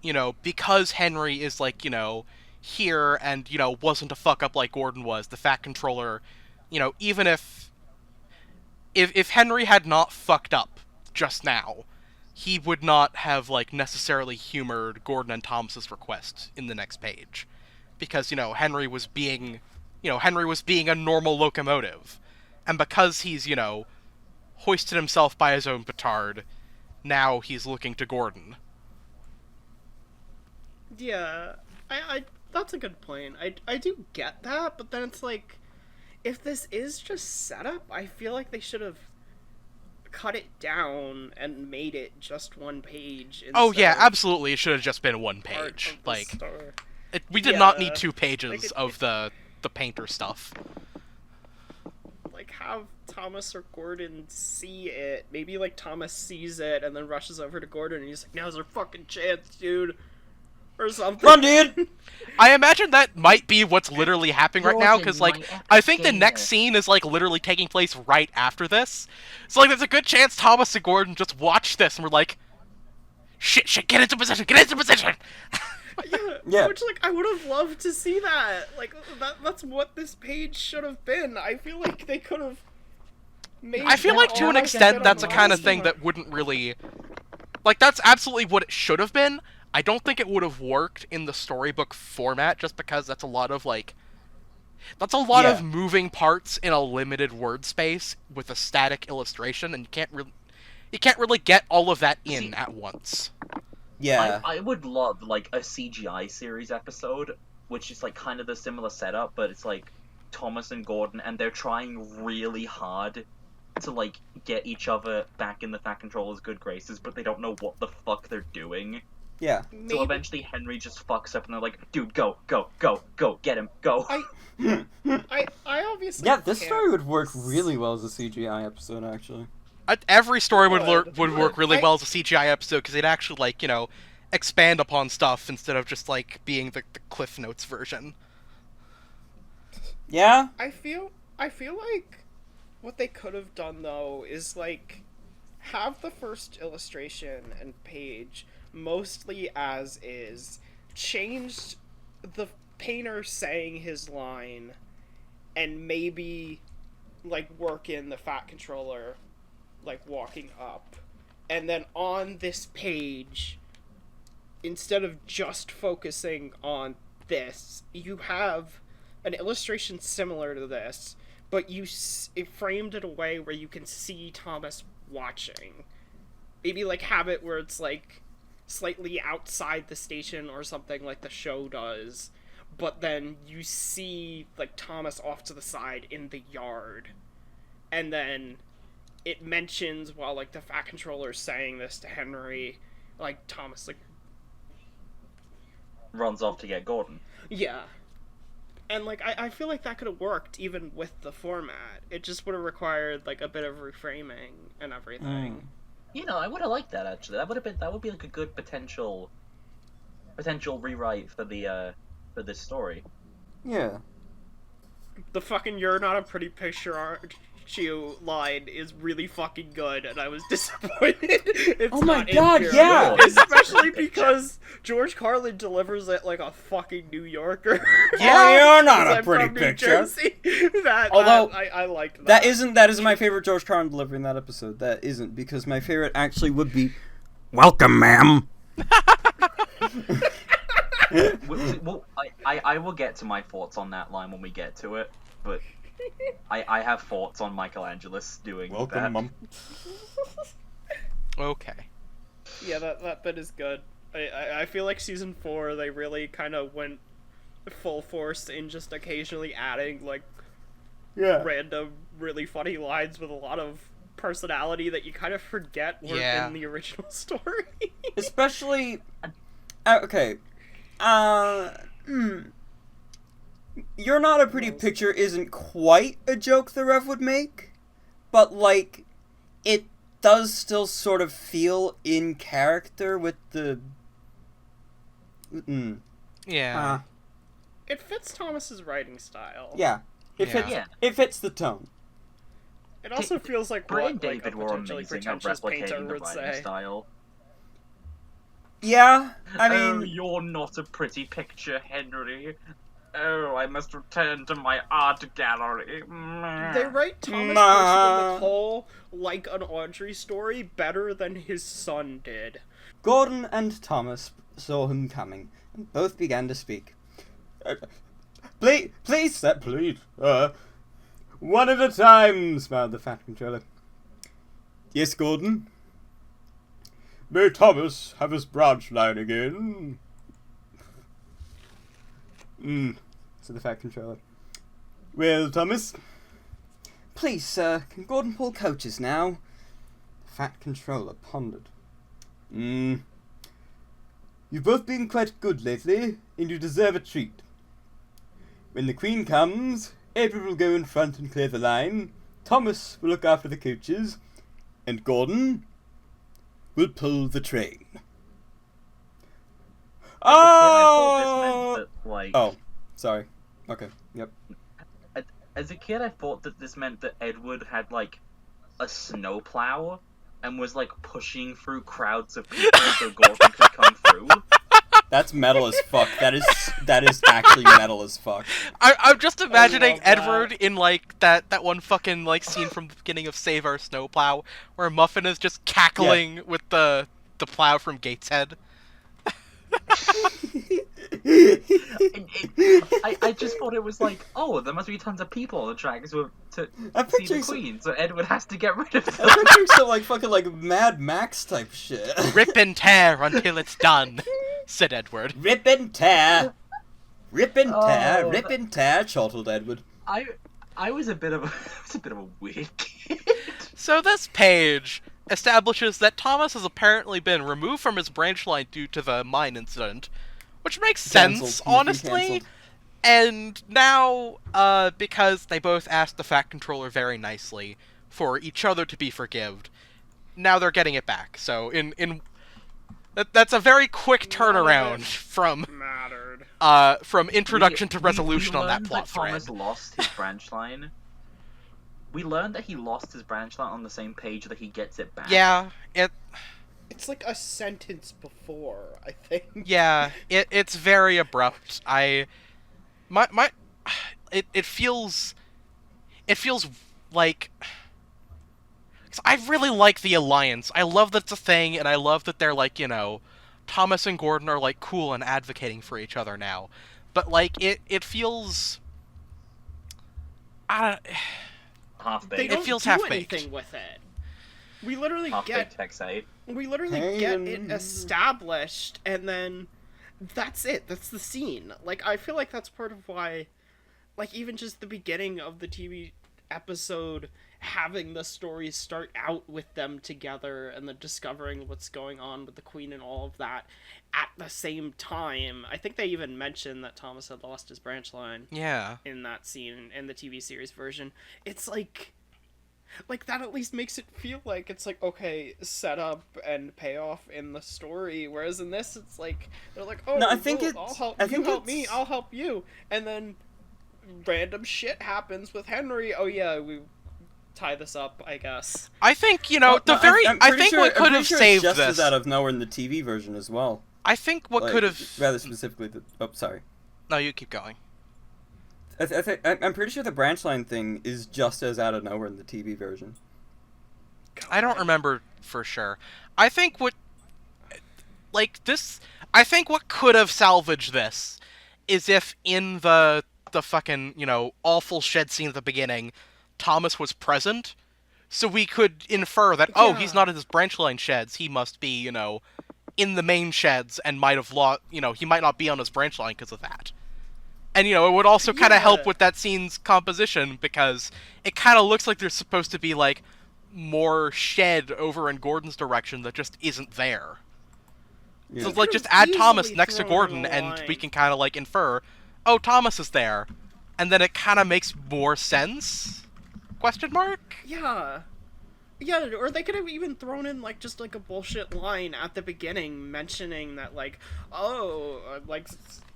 you know, because Henry is, like, you know, here and, you know, wasn't a fuck up like Gordon was, the Fat Controller, you know, even if Henry had not fucked up just now, he would not have, like, necessarily humored Gordon and Thomas's request in the next page. Because, you know, Henry was being a normal locomotive. And because he's, you know, hoisted himself by his own petard, now he's looking to Gordon. Yeah, I that's a good point. I do get that, but then it's like, if this is just setup, I feel like they should have cut it down and made it just one page. Oh yeah, absolutely. It should have just been one page. Like, we did not need 2 pages like of the painter stuff. Like, have Thomas or Gordon see it. Maybe, like, Thomas sees it and then rushes over to Gordon and he's like, now's our fucking chance, dude. Or something. Run, dude! I imagine that might be what's literally happening right now, because, like, I think the next scene is, like, literally taking place right after this. So, like, there's a good chance Thomas and Gordon just watch this and we're like, shit, get into position! Yeah. Which, like, I would have loved to see that. Like, that's what this page should have been. I feel like they could have made I feel like, to an extent, that's a kind of thing that that wouldn't really... Like, that's absolutely what it should have been. I don't think it would have worked in the storybook format, just because that's a lot of, like... That's a lot of moving parts in a limited word space with a static illustration, and you can't really get all of that in at once. Yeah. I would love, like, a CGI series episode, which is, like, kind of the similar setup, but it's, like, Thomas and Gordon, and they're trying really hard to, like, get each other back in the Fat Controller's good graces, but they don't know what the fuck they're doing. Yeah. So eventually Henry just fucks up, and they're like, dude, go, get him, go. I obviously Yeah, this can't. story would work really well as a CGI episode, actually. Every story would work really well as a CGI episode, because they'd actually, like, you know, expand upon stuff instead of just, like, being the Cliff Notes version. Yeah? I feel like what they could have done, though, is, like, have the first illustration and page mostly as is, changed the painter saying his line, and maybe, like, work in the Fat Controller, like, walking up. And then on this page, instead of just focusing on this, you have an illustration similar to this, but it framed it a way where you can see Thomas watching. Maybe, like, have it where it's, like, slightly outside the station or something like the show does. but then you see, like, Thomas off to the side in the yard, and then it mentions, while, like, the Fat Controller's saying this to Henry, like, Thomas, like... runs off to get Gordon. Yeah. And, like, I feel like that could have worked even with the format. It just would have required, like, a bit of reframing and everything. You know, I would have liked that, actually. That would be like a good potential rewrite for this story. Yeah. The fucking "you're not a pretty picture, aren't you" line is really fucking good, and I was disappointed it's Oh my not in god, here. yeah! Especially because George Carlin delivers it like a fucking New Yorker. Yeah, you're not a I'm pretty from New picture. Jersey. Although, I liked that. That isn't my favorite George Carlin delivery in that episode. That isn't, because my favorite actually would be, "Welcome, ma'am." Well, I will get to my thoughts on that line when we get to it, but I have thoughts on Michelangelos doing that. Mum. Okay. Yeah, that bit is good. I feel like season 4, they really kind of went full force in just occasionally adding, like, random, really funny lines with a lot of personality that you kind of forget were in the original story. Especially... okay. "You're not a pretty picture" isn't quite a joke the Rev would make, but, like, it does still sort of feel in character with the... Yeah. It fits Thomas's writing style. Yeah. It fits the tone. It also feels like Britt what and like, David a were potentially amazing at pretentious painter replicating the would writing say. style. Yeah, I Oh, mean... you're not a pretty picture, Henry. Oh, I must return to my art gallery. They write Thomas Percival McCall like an Audrey story better than his son did. Gordon and Thomas saw him coming, and both began to speak. Please, sir, please. One at a time," smiled the Fat Controller. "Yes, Gordon?" "May Thomas have his branch line again?" Said the Fat Controller. "Well, Thomas?" "Please, sir, can Gordon pull coaches now?" The Fat Controller pondered. "You've both been quite good lately, and you deserve a treat. When the Queen comes, Edward will go in front and clear the line, Thomas will look after the coaches, and Gordon will pull the train." Oh, sorry. Okay, yep. As a kid, I thought that this meant that Edward had, like, a snowplow and was, like, pushing through crowds of people so Gordon could come through. That's metal as fuck. That is actually metal as fuck. I'm just imagining that. Edward in, like, that one fucking, like, scene from the beginning of Save Our Snowplow, where Muffin is just cackling with the plow from Gateshead. I just thought it was like, oh, there must be tons of people on the tracks to see the Queen, so Edward has to get rid of them. I'm picturing some, like, fucking, like, Mad Max type shit. "Rip and tear until it's done," said Edward. "Rip and tear. Rip and tear. Rip and tear," chortled Edward. I was a bit of a weird kid. So this page establishes that Thomas has apparently been removed from his branch line due to the mine incident, which makes sense, He's been honestly. cancelled. And now, because they both asked the Fat Controller very nicely for each other to be forgived, now they're getting it back. So that's a very quick turnaround from introduction to resolution on that plot thread. Thomas lost his branch line. We learned that he lost his branch line on the same page that he gets it back. Yeah, It's like a sentence before, I think. Yeah, it's very abrupt. It feels like, 'cause I really like the Alliance. I love that it's a thing, and I love that they're, like, you know, Thomas and Gordon are, like, cool and advocating for each other now. But, like, it feels... Half-baked. They feels don't do half-baked. anything with it. We literally Half-baked get Texite. it established, and then that's it. That's the scene. Like, I feel like that's part of why, like, even just the beginning of the TV episode, having the stories start out with them together and then discovering what's going on with the Queen and all of that at the same time. I think they even mentioned that Thomas had lost his branch line. Yeah. In that scene, in the TV series version. It's like that at least makes it feel like it's like, okay, set up and payoff in the story, whereas in this it's like they're like, oh No, I think well, it's. I'll help I you, think help me, it's- I'll help you, and then random shit happens with Henry. Oh yeah, we tie this up, I guess. I think, you know, Well, no, I'm I pretty think sure- what I'm could pretty have sure saved it's just this. as out of nowhere in the TV version as well. I think what Like, could have. rather specifically the. Oh, sorry. No, you keep going. I'm pretty sure the branch line thing is just as out of nowhere in the TV version. I don't remember for sure. I think what, like this, I think what could have salvaged this is if in the fucking, you know, awful shed scene at the beginning, Thomas was present, so we could infer that, oh, he's not in his branch line sheds, he must be, you know, in the main sheds and might have lost, you know, he might not be on his branch line because of that. And, you know, it would also kind of help with that scene's composition, because it kind of looks like there's supposed to be, like, more shed over in Gordon's direction that just isn't there. Yeah. So, like, just add Thomas next to Gordon, and we can kind of, like, infer, oh, Thomas is there. And then it kind of makes more sense? Question mark? Yeah. Yeah, or they could have even thrown in, like, just, like, a bullshit line at the beginning mentioning that, like, oh, like...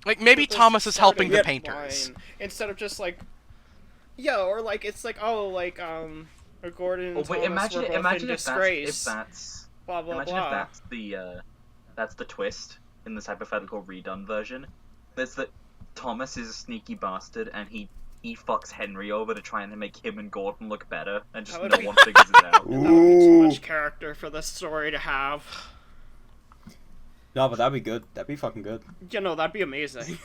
Like, maybe this Thomas is helping the starting painters. line, instead of just, like... Yeah, or, like, it's like, oh, like, Gordon and Thomas were both in disgrace. If that's blah, blah, imagine blah. if that's the twist in this hypothetical redone version. That's that Thomas is a sneaky bastard and he fucks Henry over to try and make him and Gordon look better, and just no one figures it out. That would be too much character for this story to have. No, but that'd be good. That'd be fucking good. You know, that'd be amazing.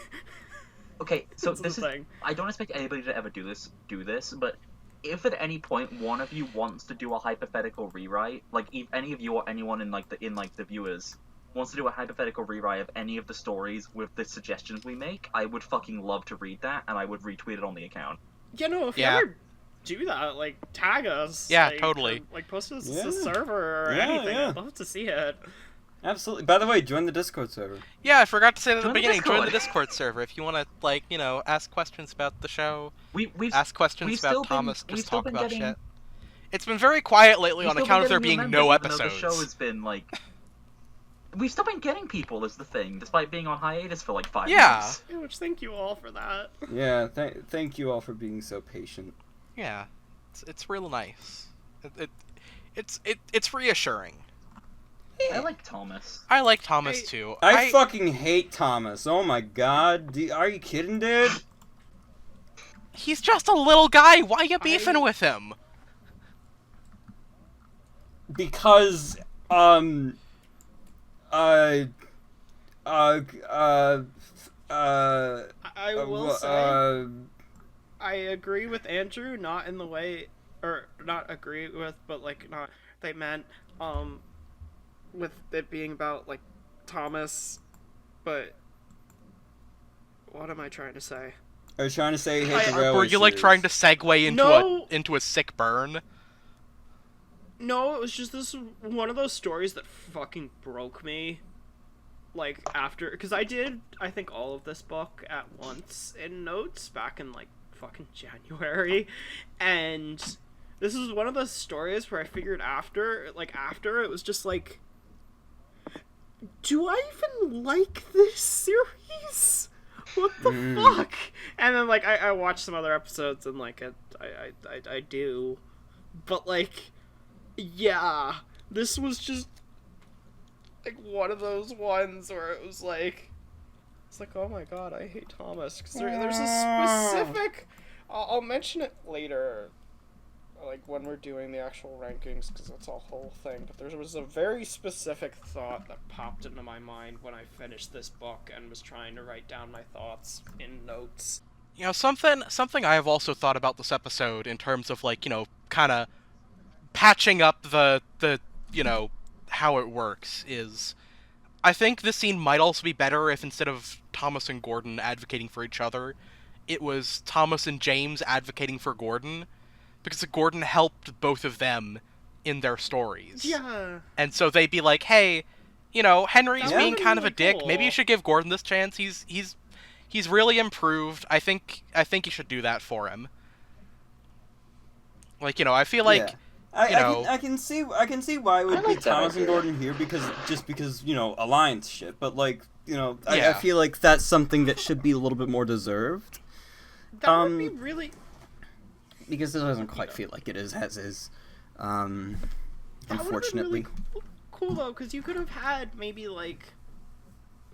Okay, so That's the this is... thing. I don't expect anybody to ever do this, but if at any point one of you wants to do a hypothetical rewrite, like if any of you or anyone in the viewers wants to do a hypothetical rewrite of any of the stories with the suggestions we make, I would fucking love to read that, and I would retweet it on the account. You know, if you ever do that, like, tag us. Yeah, like, totally. Or, like, post us a server or Yeah, anything. yeah. I'd love to see it. Absolutely. By the way, join the Discord server. Yeah, I forgot to say that at the Join the beginning. Join the Discord. Discord server if you want to, like, you know, ask questions about the show. We've Ask questions we've about still Thomas. been- we've Just still talk been about getting- shit. It's been very quiet lately we've on still account of been there getting being new no members, even though episodes. The show has been like. We've still been getting people, is the thing, despite being on hiatus for like 5 Yeah. months. Yeah, which thank you all for that. Yeah, thank you all for being so patient. Yeah, it's real nice. It's reassuring. I like Thomas. I like Thomas too. I fucking hate Thomas. Oh my god. Are you kidding, dude? He's just a little guy. Why you beefing with him? Because, I will say, I agree with Andrew, not in the way, or not agree with, but like not, they meant, with it being about like Thomas, but what am I trying to say? Are you trying to say you hate the railway Were you like series? trying to segue into No. into a sick burn? No, it was just this one of those stories that fucking broke me. Like, after, because I think all of this book at once in notes back in, like, fucking January, and this is one of those stories where I figured after, it was just like, do I even like this series? What the fuck? And then, like, I watched some other episodes, and, like, I do, but, like, yeah, this was just like one of those ones where it was like, it's like, oh my god, I hate Thomas, because there's a specific, I'll mention it later, like when we're doing the actual rankings, because it's a whole thing, but there was a very specific thought that popped into my mind when I finished this book and was trying to write down my thoughts in notes. You know, something I have also thought about this episode in terms of, like, you know, kind of patching up the you know, how it works is, I think this scene might also be better if instead of Thomas and Gordon advocating for each other, it was Thomas and James advocating for Gordon, because Gordon helped both of them in their stories. Yeah. And so they'd be like, hey, you know, Henry's That being would've kind been of a really dick. cool. Maybe you should give Gordon this chance. He's really improved. I think you should do that for him. Like, you know, I feel like I can see why it would I be like that Thomas and idea. Gordon here because you know, alliance shit. But like, you know, I Yeah. feel like that's something that should be a little bit more deserved. That would be really. Because it doesn't quite feel like it is as is. Unfortunately. That would've been really cool though, because you could have had maybe like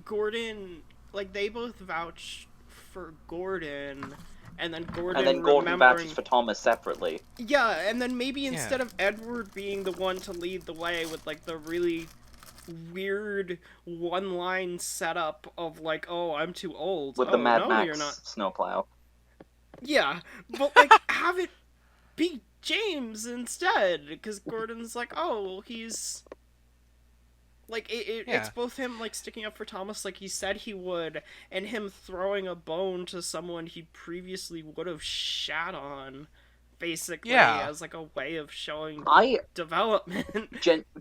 Gordon, like they both vouch for Gordon, and then Gordon Gordon remembering. vouches for Thomas separately. Yeah, and then maybe instead of Edward being the one to lead the way with like the really weird one-line setup of like, oh, I'm too old. With oh, the Mad no, Max you're not. snowplow. Yeah, but like have it be James instead, because Gordon's like, oh, well, he's like it's Yeah. both him like sticking up for Thomas like he said he would, and him throwing a bone to someone he previously would have shat on, basically, Yeah. as like a way of showing I development.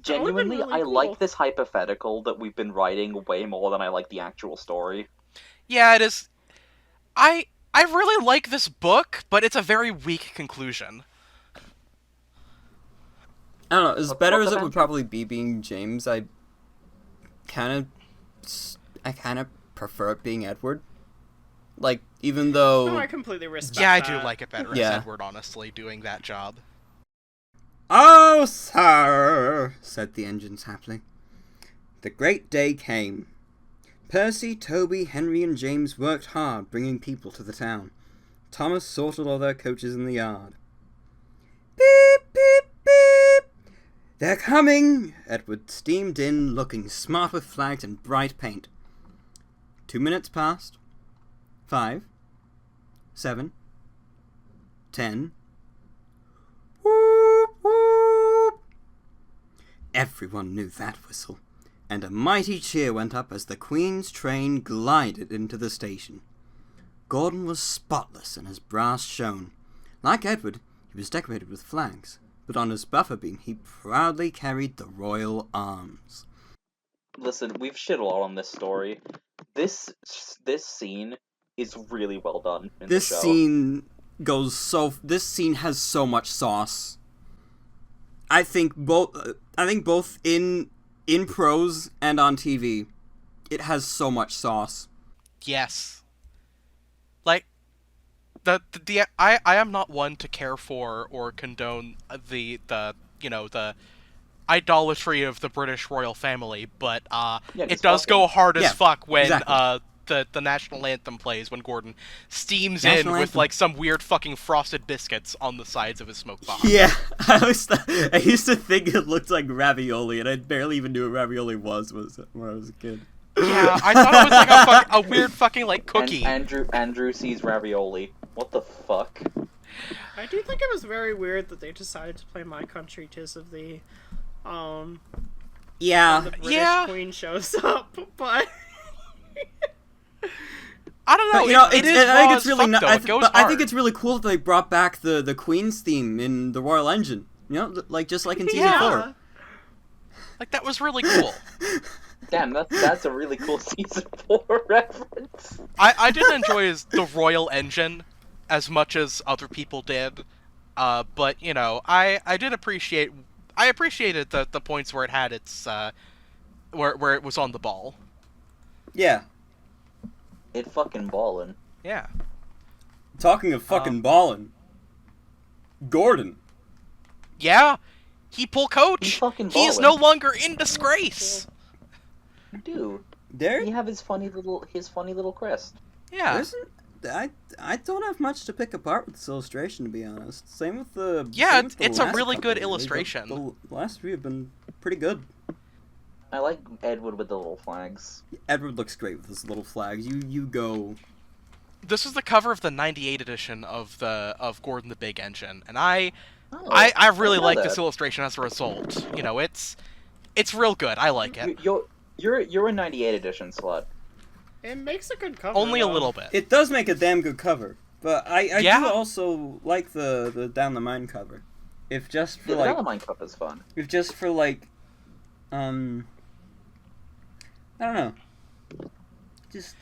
genuinely, really I cool. like this hypothetical that we've been writing way more than I like the actual story. yeah, it is. I really like this book, but it's a very weak conclusion. I don't know. As What- better what's as the it would band? probably be being James, I kind of prefer it being Edward. Like, even though No, I completely respect Yeah, I that. do like it better Yeah. as Edward, honestly, doing that job. "Oh, sir," said the engines happily. The great day came. Percy, Toby, Henry, and James worked hard, bringing people to the town. Thomas sorted all their coaches in the yard. Beep, beep, beep. They're coming! Edward steamed in, looking smart with flags and bright paint. 2 minutes passed. 5, 7, 10. Whoop, whoop. Everyone knew that whistle, and a mighty cheer went up as the Queen's train glided into the station. Gordon was spotless and his brass shone. Like Edward, he was decorated with flags, but on his buffer beam he proudly carried the royal arms. Listen, we've shit a lot on this story. This scene is really well done in This the show. This scene has so much sauce. I think both in prose and on TV, it has so much sauce. Yes. Like, I am not one to care for or condone the idolatry of the British royal family, but Yeah, it it's does go hard as Yeah, fuck when exactly. the national anthem plays, when Gordon steams National in with anthem. like some weird fucking frosted biscuits on the sides of his smoke box. Yeah, I used to think it looked like ravioli, and I barely even knew what ravioli was when I was a kid. Yeah, I thought it was like a weird fucking like cookie. Andrew sees ravioli. What the fuck? I do think it was very weird that they decided to play My Country 'Tis of Thee. Yeah, The British Yeah. Queen shows up, but I don't know. but you know, it is I think raw it's as really fuck, though. I It goes but I think hard. it's really cool that they brought back the Queen's theme in the Royal Engine. You know, like just like in season Yeah. 4. Like, that was really cool. Damn, that's a really cool season 4 reference. I didn't enjoy the Royal Engine as much as other people did, but you know, I appreciated the points where it had its where it was on the ball. Yeah. It fucking ballin'. Yeah. Talking of fucking ballin', Gordon. Yeah. He pull coach. He's fucking He is ballin'. no longer in disgrace. Dude, There, he have his funny little crest. Yeah. isn't. I don't have much to pick apart with this illustration, to be honest. Same with the. Yeah, same with the it's a last really couple, good really. illustration. The last three have been pretty good. I like Edward with the little flags. Edward looks great with his little flags. You go. This is the cover of the '98 edition of Gordon the Big Engine, and I Oh, really didn't know like that. this illustration as a result. You know, it's real good. I like it. You're a 98 edition slut. It makes a good cover. Only a though. little bit. It does make a damn good cover, but I Yeah. do also like the Down the Mine cover. If just for The like, Dynamite Cup is fun. if just for like, I don't know, just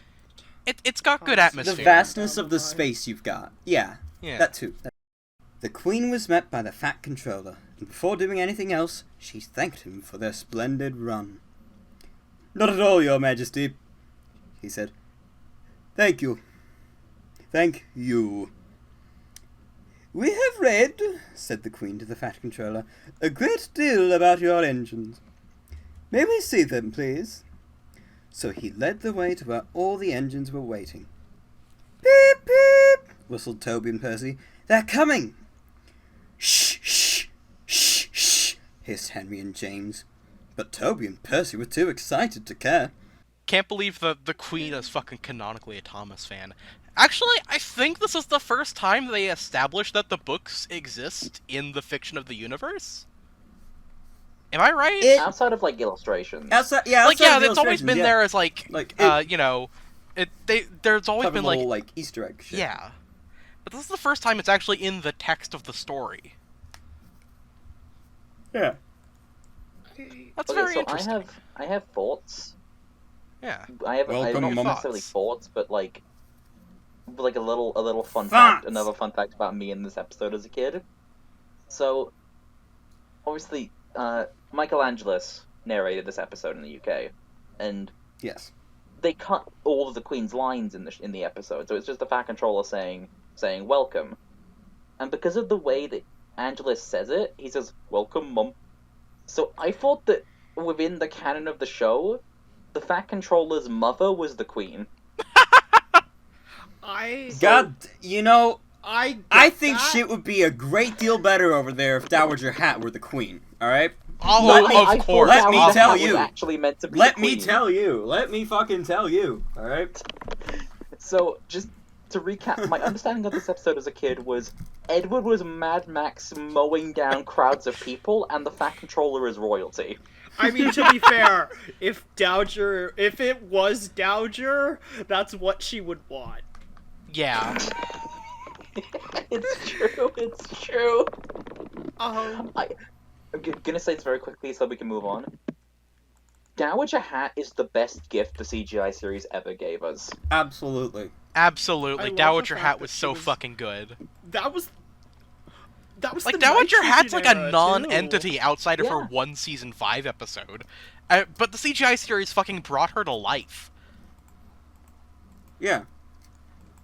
It's got good the atmosphere. vastness of the space you've got. Yeah, Yeah. that too. The Queen was met by the Fat Controller, and before doing anything else, she thanked him for their splendid run. "Not at all, Your Majesty," he said. "Thank you. Thank you." "We have read," said the Queen to the Fat Controller, "a great deal about your engines. May we see them, please?" So he led the way to where all the engines were waiting. "Beep, beep," whistled Toby and Percy. "They're coming!" "Shh, shh, shh, shh," hissed Henry and James. But Toby and Percy were too excited to care. Can't believe the Queen is fucking canonically a Thomas fan. Actually, I think this is the first time they established that the books exist in the fiction of the universe. Am I right? Outside of like illustrations. Outside it's always illustrations, been yeah. there as like, Like, you know, there's always Clever been little, like, Easter egg shit. yeah. But this is the first time it's actually in the text of the story. Yeah. That's Okay, very so interesting. I have thoughts. Yeah. I have Welcome, not Mum. necessarily thoughts, but like a little fun Thoughts. fact. Another fun fact about me in this episode as a kid. So, obviously, Michelangelos narrated this episode in the UK, and Yes. they cut all of the Queen's lines in the episode, so it's just the Fat Controller saying welcome, and because of the way that Angelus says it, he says welcome, Mum. So I thought that within the canon of the show, the Fat Controller's mother was the Queen. God, you know, I think shit would be a great deal better over there if Dowager Hat were the Queen. All right. Oh, I of thought course. Let me Dowager tell Hat was you. actually meant to be Let the me Queen. tell you. Let me fucking tell you. All right. So, just to recap, my understanding of this episode as a kid was Edward was Mad Max mowing down crowds of people, and the Fat Controller is royalty. I mean, to be fair, if it was Dowager, that's what she would want. Yeah. It's true. Um, I'm gonna say this very quickly so we can move on. Dowager Hat is the best gift the CGI series ever gave us. Absolutely. I Absolutely. love Dowager the fact Hat that was she so was- fucking good. that was Like, the Dowager nitrogen Hat's like a era, too. non-entity outside of her Yeah. one Season 5 episode. But the CGI series fucking brought her to life. Yeah.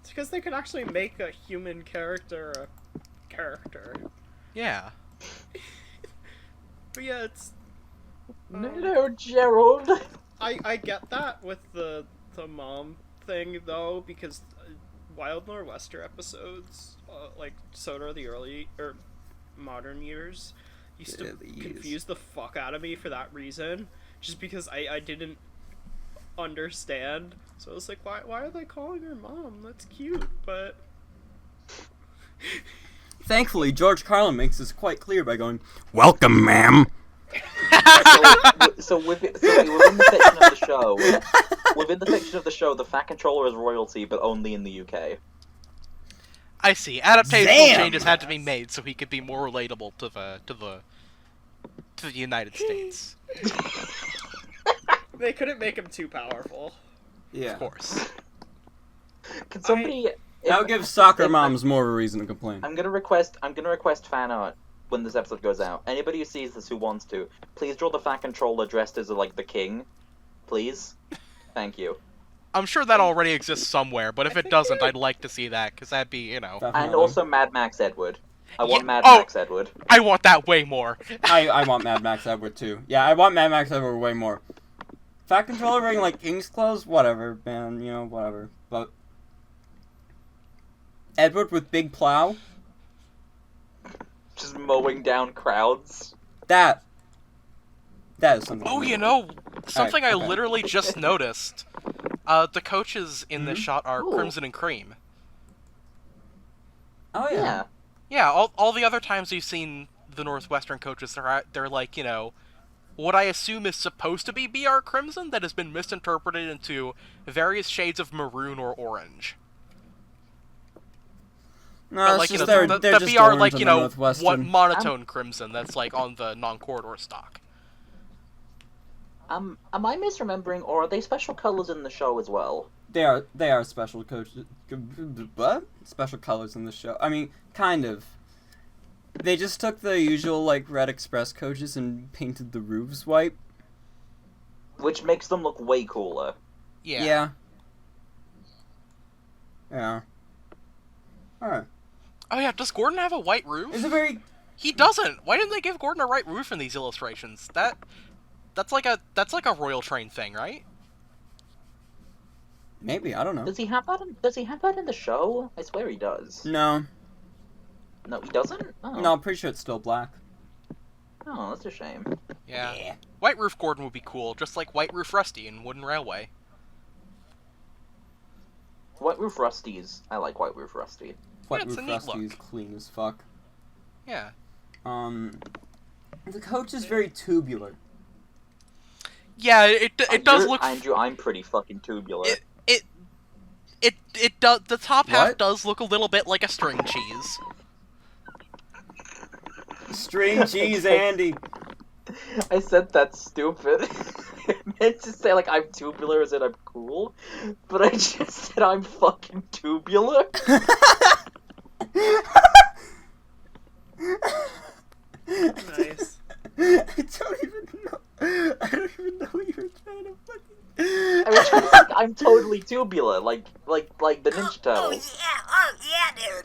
It's because they could actually make a human character a character. Yeah. But yeah, it's No, Gerald. I get that with the mom thing though, because Wild Nor'Wester episodes, like Sodor the early or modern years, used to Early years. confuse the fuck out of me for that reason. Just because I didn't understand, so I was like, why are they calling her mom? That's cute, but Thankfully, George Carlin makes this quite clear by going, "Welcome, ma'am." So within the fiction of the show, the Fat Controller is royalty, but only in the UK. I see. Adaptational Damn! changes had to be made so he could be more relatable to the United States. they couldn't make him too powerful. Yeah. Of course. Can somebody? That would give soccer moms more of a reason to complain. I'm gonna request fan art when this episode goes out. Anybody who sees this who wants to, please draw the Fat Controller dressed as like the king, please. Thank you. I'm sure that already exists somewhere, but if it doesn't, I'd like to see that, because that'd be, you know... And Definitely. also Mad Max Edward. I want Yeah, Mad oh! Max Edward. I want that way more. I want Mad Max Edward too. Yeah, I want Mad Max Edward way more. Fat Controller wearing like King's clothes, whatever, man. You know, whatever. But Edward with big plow. Just mowing down crowds. That is something. Oh, you know, something Alright, I okay. literally just noticed. The coaches in this shot are Ooh. Crimson and Cream. Oh yeah. Yeah. Yeah, all the other times you've seen the Northwestern coaches, they're like, you know, what I assume is supposed to be BR Crimson that has been misinterpreted into various shades of maroon or orange. No, But, it's like, just you know, they're the just BR, orange like, on you the know, Northwestern. what monotone crimson that's, like, on the non-corridor stock. Am I misremembering, or are they special colors in the show as well? They are special coaches. What? Special colors in the show. I mean, kind of. They just took the usual, like, Red Express coaches and painted the roofs white. Which makes them look way cooler. Yeah. Yeah. Alright. Oh yeah, does Gordon have a white roof? It's a very... He doesn't! Why didn't they give Gordon a white roof in these illustrations? That's like a Royal Train thing, right? Maybe, I don't know. Does he have that in the show? I swear he does. No. No, he doesn't? Oh. No, I'm pretty sure it's still black. Oh, that's a shame. Yeah. White Roof Gordon would be cool, just like White Roof Rusty in Wooden Railway. White Roof Rusty's... I like White Roof Rusty. White it's a Roof neat Rusty look. is clean as fuck. Yeah. The coach is very tubular. Yeah, it does look... Andrew, I'm pretty fucking tubular. It does... The top half What? does look a little bit like a string cheese. String cheese, Andy. I said that's stupid. I meant to say, like, I'm tubular as in I'm cool, but I just said I'm fucking tubular. Nice. I don't even know what you were trying to fucking... I was trying to say I'm totally tubular, like the Ninja Turtles. dude.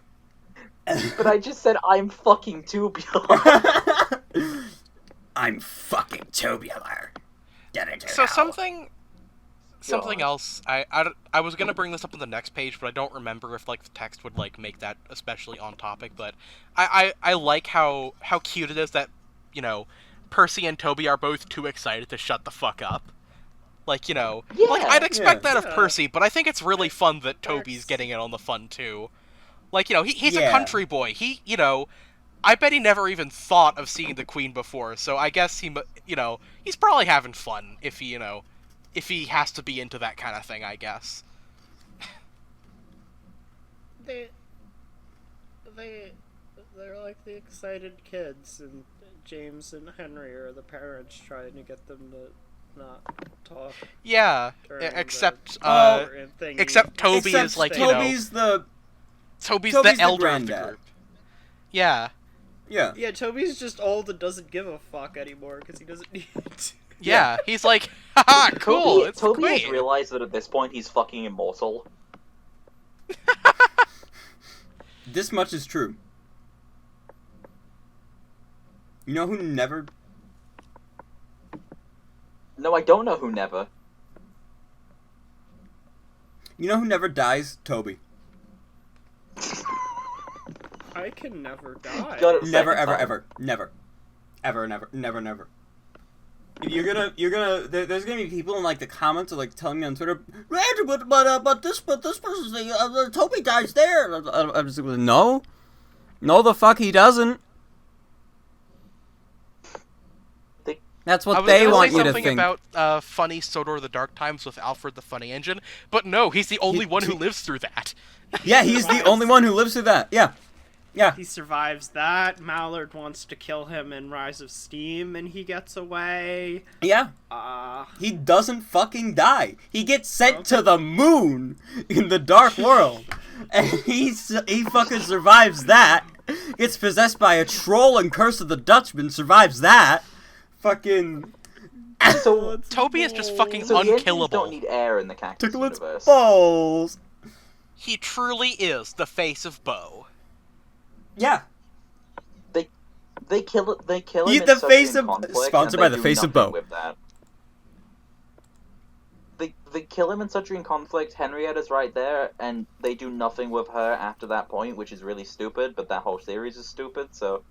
But I just said I'm fucking tubular. I'm fucking tubular. So something God. else, I was gonna bring this up on the next page, but I don't remember if, like, the text would, like, make that especially on topic, but I like how cute it is that, you know, Percy and Toby are both too excited to shut the fuck up. Like, you know, like, I'd expect that of Percy, but I think it's really fun that Toby's getting in on the fun, too. Like, you know, he's a country boy. He, you know, I bet he never even thought of seeing the Queen before, so I guess he, you know, he's probably having fun if he, you know, if he has to be into that kind of thing, I guess. They're like the excited kids, and James and Henry are the parents trying to get them to not talk. Yeah, during except the thingy. except Toby is like, you know, Toby's the elder of the granddad. group. Yeah. Yeah. Yeah, Toby's just old and doesn't give a fuck anymore because he doesn't need to. Yeah, he's like, haha, cool, it's Toby has Queen. realized that at this point he's fucking immortal. This much is true. You know who never... No, I don't know who never. You know who never dies? Toby. I can never die. Got it. Never, Second ever, time. ever. Never. Ever, never. You're gonna, there's gonna be people in, like, the comments, like, telling me on Twitter, Andrew, but this person's thing, Toby dies there. I'm just like, no. No, the fuck he doesn't. That's what they want you to think. I was gonna say something about funny Sodor the Dark Times with Alfred the Funny Engine, but no, he's the only one who lives through that. Yeah, he's the only one who lives through that. Yeah. Yeah. He survives that. Mallard wants to kill him in Rise of Steam, and he gets away. Yeah. He doesn't fucking die. He gets sent to the moon in the Dark World. And he fucking survives that. Gets possessed by a troll and Curse of the Dutchman, survives that. Fucking... So Toby is just fucking the Indians unkillable. don't need air in the Cactus Tickle its universe. balls. He truly is the face of Bo. Yeah. They kill him. He's in the such face in of- conflict, sponsored and by they the do face of nothing Bo. with that. They kill him in such in conflict. Henrietta's right there, and they do nothing with her after that point, which is really stupid. But that whole series is stupid. So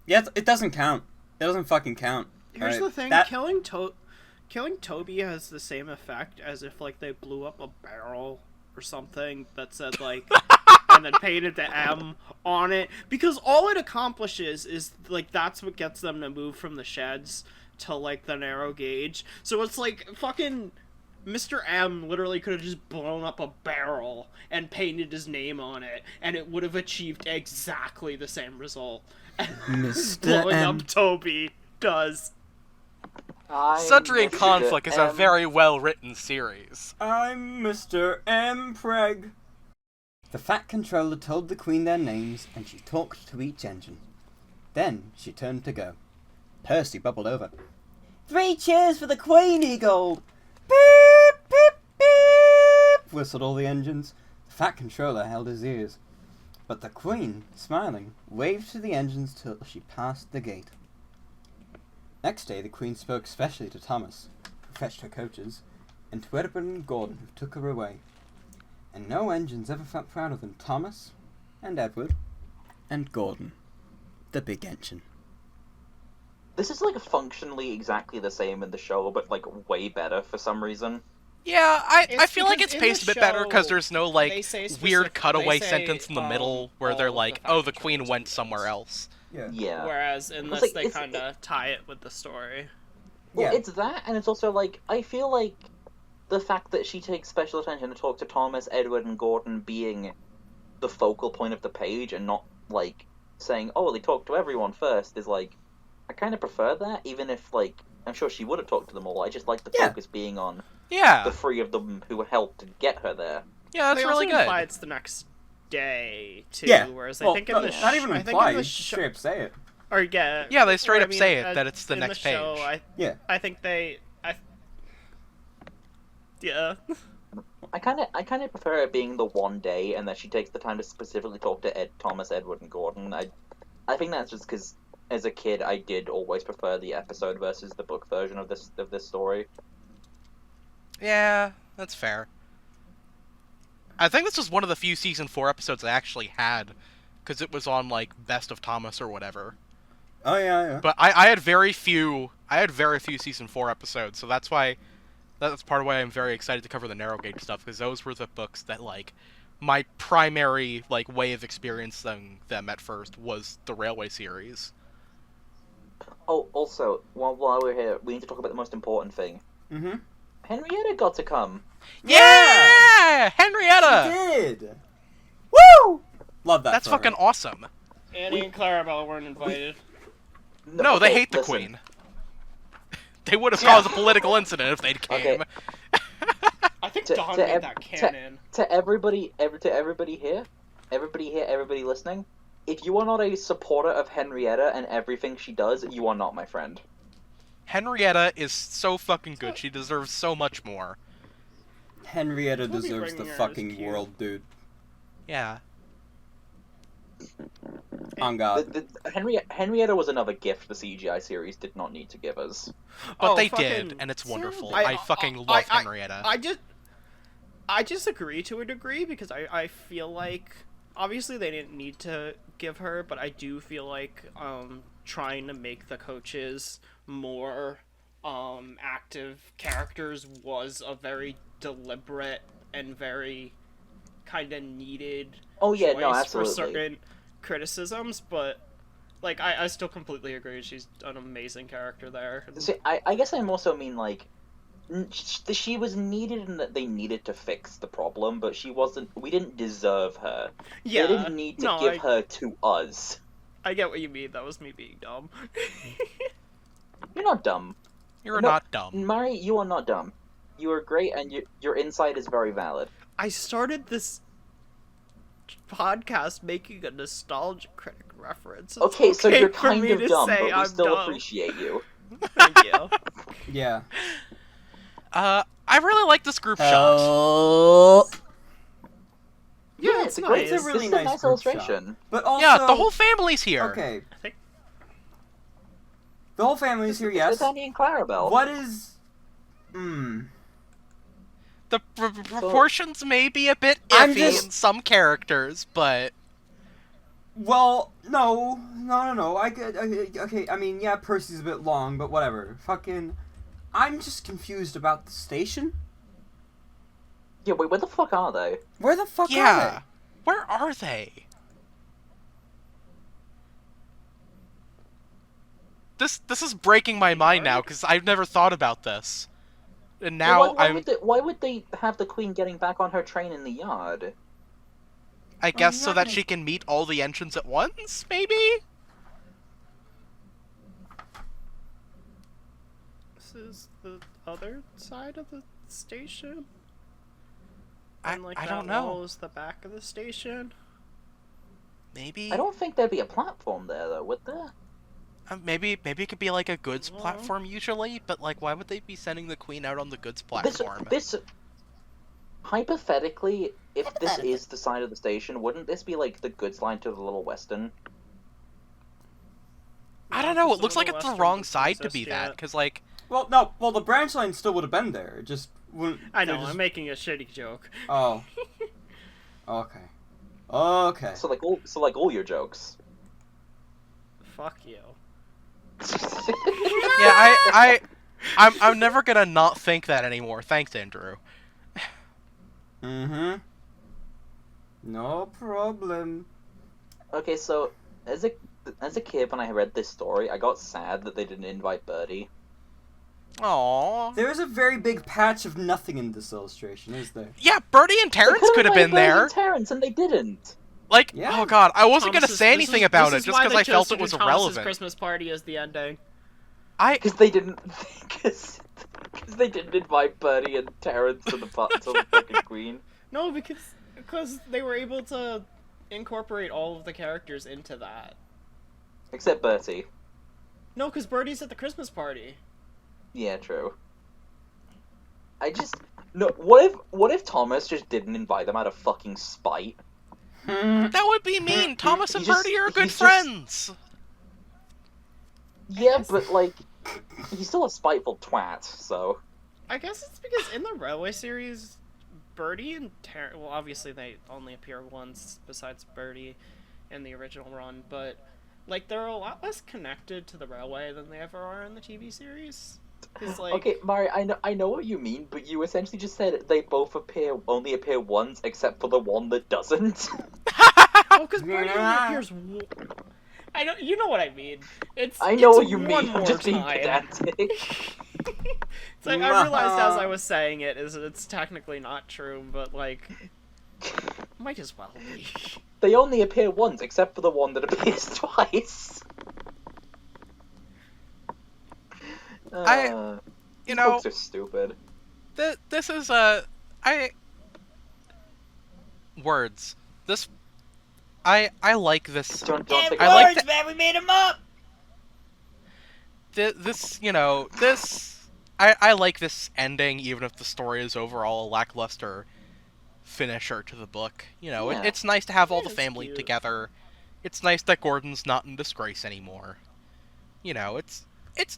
Yeah, it doesn't count. It doesn't fucking count. Here's Alright, the thing: that- killing Toby has the same effect as if, like, they blew up a barrel or something that said, like, and then painted the M on it, because all it accomplishes is, like, that's what gets them to move from the sheds to, like, the narrow gauge. So it's like, fucking Mr. M literally could have just blown up a barrel and painted his name on it, and it would have achieved exactly the same result as Mr. blowing M. up Toby does. Sundry in Conflict is a very well-written series. I'm Mr. M. Preg. The Fat Controller told the Queen their names, and she talked to each engine. Then she turned to go. Percy bubbled over. 3 cheers for the Queen, Eagle! Beep, beep, beep! Whistled all the engines. The Fat Controller held his ears. But the Queen, smiling, waved to the engines till she passed the gate. Next day, the Queen spoke specially to Thomas, who fetched her coaches, and to Edward and Gordon, who took her away. And no engines ever felt prouder than Thomas, and Edward, and Gordon, the big engine. This is, like, functionally exactly the same in the show, but, like, way better for some reason. Yeah, I It's feel like because it's in paced a the bit better because show, there's no, they like, say weird cutaway they say, sentence in the middle where they're all like, the oh, the facts Queen are went true. somewhere else. Yeah. Whereas in It's this, like, they it's- kind of tie it with the story. Well, Yeah. it's that, and it's also, like, I feel like the fact that she takes special attention to talk to Thomas, Edward, and Gordon being the focal point of the page and not, like, saying, oh, they talked to everyone first is, like, I kind of prefer that, even if, like, I'm sure she would have talked to them all. I just like the Yeah. focus being on Yeah, the 3 of them who helped get her there. yeah, that's they really also good. imply it's the next day too. Yeah. Whereas Well, I think in no, the not even I think implied, in the straight up say it. or yeah, Yeah, they straight or, I up mean, say it, that it's the in next the show, page. Yeah. I think yeah. I kind of prefer it being the one day and that she takes the time to specifically talk to Thomas, Edward, and Gordon. I think that's just because as a kid I did always prefer the episode versus the book version of this story. Yeah, that's fair. I think this was one of the few season 4 episodes I actually had, because it was on, like, Best of Thomas or whatever. Oh, yeah. But I had very few season 4 episodes, so that's part of why I'm very excited to cover the narrow gauge stuff, because those were the books that, like, my primary, like, way of experiencing them at first was the Railway series. Oh, also, while we're here, we need to talk about the most important thing. Mm-hmm. Henrietta got to come. Yeah! Henrietta! She did! Woo! Love that That's for her. fucking awesome. Annie and Clarabelle weren't invited. No, they okay, hate the listen. Queen. They would have caused a political incident if they'd came. Okay. I think To- Dawn to made ev- that canon. To everybody here, everybody listening, if you are not a supporter of Henrietta and everything she does, you are not my friend. Henrietta is so fucking good. She deserves so much more. Henrietta We'll be deserves the bringing her as fucking cute. world, dude. Yeah. On God. Henrietta was another gift the CGI series did not need to give us. But Oh, they fucking- did, and it's wonderful. I- I fucking love Henrietta. I disagree to a degree because I feel like obviously they didn't need to give her, but I do feel like trying to make the coaches more active characters was a very deliberate and very kind of needed Oh yeah, choice no, for absolutely. certain criticisms, but like I still completely agree she's an amazing character there. See, I guess I also mean like she was needed and that they needed to fix the problem, but she wasn't. We didn't deserve her. Yeah, They didn't need to no, give her to us. I get what you mean. That was me being dumb. You're not dumb. You're No, not dumb. Mari, you are not dumb. You are great, and your insight is very valid. I started this podcast making a nostalgia critic reference. It's Okay, so you're for kind me of to dumb, say but we I'm still dumb. appreciate you. Thank you. Yeah. I really like this group shot. Help. Yeah, it's a nice. great. It's a really this is a nice nice group shot. illustration. But also... Yeah, the whole family's here. Okay. I think The whole family's here, yes. It's Annie and Clarabelle. What is... The proportions may be a bit I'm iffy just- in some characters, but Well, no. I could... Okay, I mean, yeah, Percy's a bit long, but whatever. Fucking... I'm just confused about the station. Yeah, wait, where the fuck are they? Where the fuck yeah. are Where are they? this is breaking my mind now because I've never thought about this, and Well, now why would they have the queen getting back on her train in the yard? I guess so that she can meet all the entrants at once, maybe? This is the other side of the station? I don't know. Wall is the back of the station? Maybe. I don't think there'd be a platform there, though, would there? Maybe it could be like a goods platform usually, but like, why would they be sending the queen out on the goods platform? Hypothetically, if this is the side of the station, wouldn't this be like the goods line to the Little Western? I don't know. It looks like it's the wrong side to be that, because like. Well, no. Well, the branch line still would have been there. It just wouldn't. I know. I'm making a shitty joke. Oh. Okay. Okay. So like all your jokes. Fuck you. Yeah, I'm never gonna not think that anymore. Thanks, Andrew. Mm-hmm. No problem. Okay, so as a kid, when I read this story, I got sad that they didn't invite Birdie. Aww. There's a very big patch of nothing in this illustration, is there? Yeah, Birdie and Terrence could have been there. And Terrence, and they didn't. Like, yeah. Oh god, I wasn't gonna say anything about it just because I felt it was irrelevant. Christmas party is the ending. Because they didn't invite Birdie and Terrence to the fucking Queen. No, because they were able to incorporate all of the characters into that. Except Bertie. No, because Birdie's at the Christmas party. Yeah, true. What if Thomas just didn't invite them out of fucking spite? That would be mean. Thomas and Birdie are good friends. Yeah, but like, he's still a spiteful twat. So. I guess it's because in the Railway series, Birdie and Terrence. Well, obviously they only appear once besides Birdie in the original run, but like they're a lot less connected to the Railway than they ever are in the TV series. Like... Okay, Mari, I know what you mean, but you essentially just said they both only appear once, except for the one that doesn't. Oh, because Birdie only appears. I don't. You know what I mean. I know what you mean. I'm just being pedantic. It's like I realized as I was saying it is it's technically not true, but like might as well be. They only appear once, except for the one that appears twice. These books are stupid. This is words. This I like this. I Words, man, we made them up! I like this ending, even if the story is overall a lackluster finisher to the book. Yeah. It's nice to have all the It's family cute. together. It's nice that Gordon's not in disgrace anymore. It's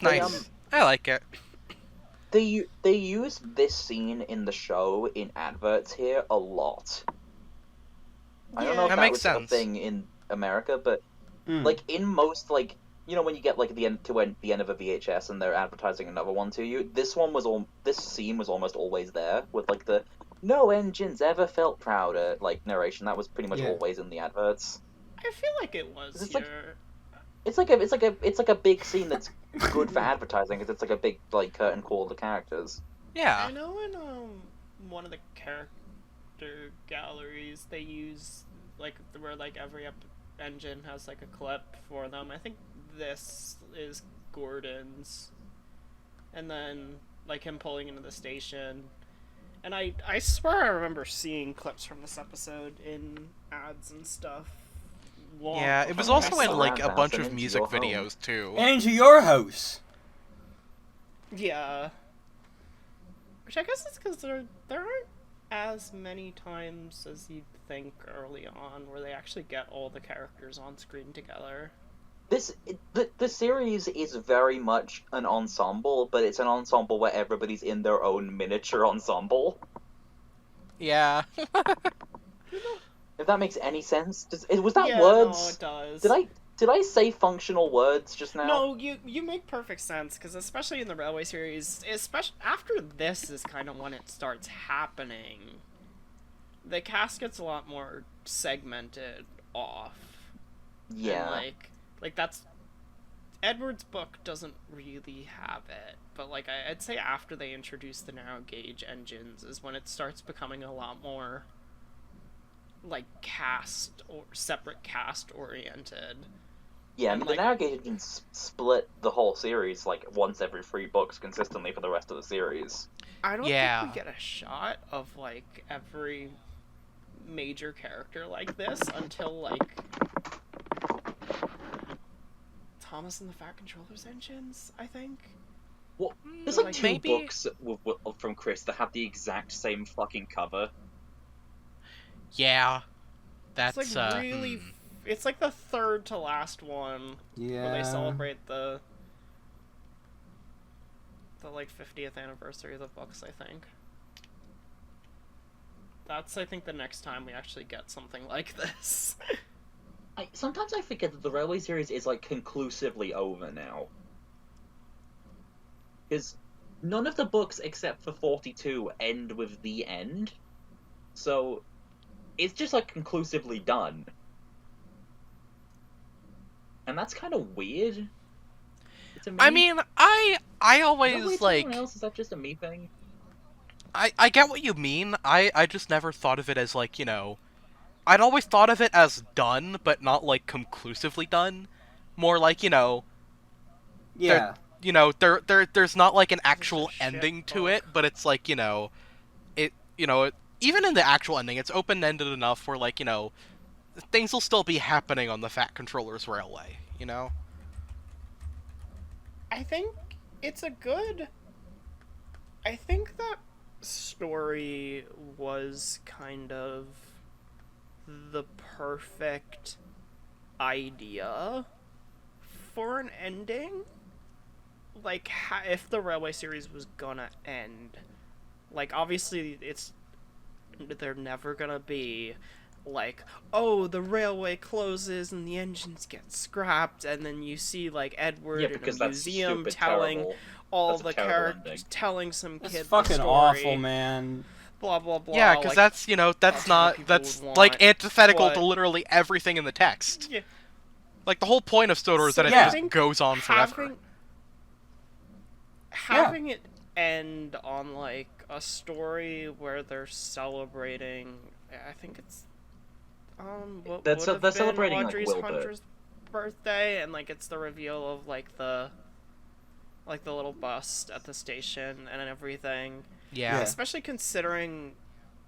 nice. I like it. They use this scene in the show in adverts here a lot. I don't know if That that makes was sense. a thing in America, but like in most when you get like the end of a VHS and they're advertising another one to you, this scene was almost always there with like the "No engines ever felt prouder" like narration. That was pretty much always in the adverts. I feel like it was here. It's like a big scene that's good for advertising because it's like a big like curtain call of the characters. Yeah. I know in one of the character galleries they use like where like every engine has like a clip for them. I think this is Gordon's, and then like him pulling into the station. And I swear I remember seeing clips from this episode in ads and stuff. Yeah, it was also in like a Surround bunch sound of into music your home. videos too. And to your house. Yeah. Which I guess is because there aren't as many times as you'd think early on where they actually get all the characters on screen together. The series is very much an ensemble, but it's an ensemble where everybody's in their own miniature ensemble. Yeah. If that makes any sense. Was that Yeah, words? no, it does. Did I say functional words just now? No, you make perfect sense, because especially in the Railway series, especially after this is kind of when it starts happening, the cast gets a lot more segmented off. Yeah. And like that's Edward's book doesn't really have it, but like I'd say after they introduce the narrow gauge engines is when it starts becoming a lot more like cast or separate cast oriented. Yeah, I And, mean, like- the narrow gauge engines split the whole series like once every 3 books consistently for the rest of the series. I don't Yeah. think we get a shot of like every major character like this until like Thomas and the Fat Controller's engines, I think. Well, there's like like, 2 maybe- books from Chris that have the exact same fucking cover. Yeah. That's, It's like really it's like the third to last one Yeah. where they celebrate the like 50th anniversary of the books, I think. That's, I think, the next time we actually get something like this. Sometimes I forget that the Railway series is like conclusively over now. Because none of the books except for 42 end with the end. So it's just like conclusively done. And that's kind of weird. To me. I mean, I Is that weird always, to like... anyone else? Is that just a me thing? I get what you mean. I just never thought of it as, like, you know... I'd always thought of it as done, but not, like, conclusively done. More like, you know... Yeah. You know, there's not, like, an actual shit ending to book. it, but it's, like, you know... Even in the actual ending, it's open-ended enough where, like, you know... Things will still be happening on the Fat Controller's Railway, you know? I think it's a good... I think that story was kind of the perfect idea for an ending. Like, if the Railway series was gonna end, like, obviously they're never gonna be like, oh, the railway closes and the engines get scrapped, and then you see like Edward Yeah, in a because that's museum stupid telling terrible. all That's a the terrible characters, ending. telling some It's kid the fucking story, awful, man. blah blah blah. Yeah, because like, that's, you know, that's that's what not... people That's, would like, want, antithetical but- to literally everything in the text. yeah, Like, the whole point of Sodor is So that it I just think goes on forever. having it end on like a story where they're celebrating, I think it's what They're would have they're been celebrating, like, Audrey's Wilbur. 100th birthday, and like it's the reveal of like the little bust at the station and everything. Yeah. Yeah. Especially considering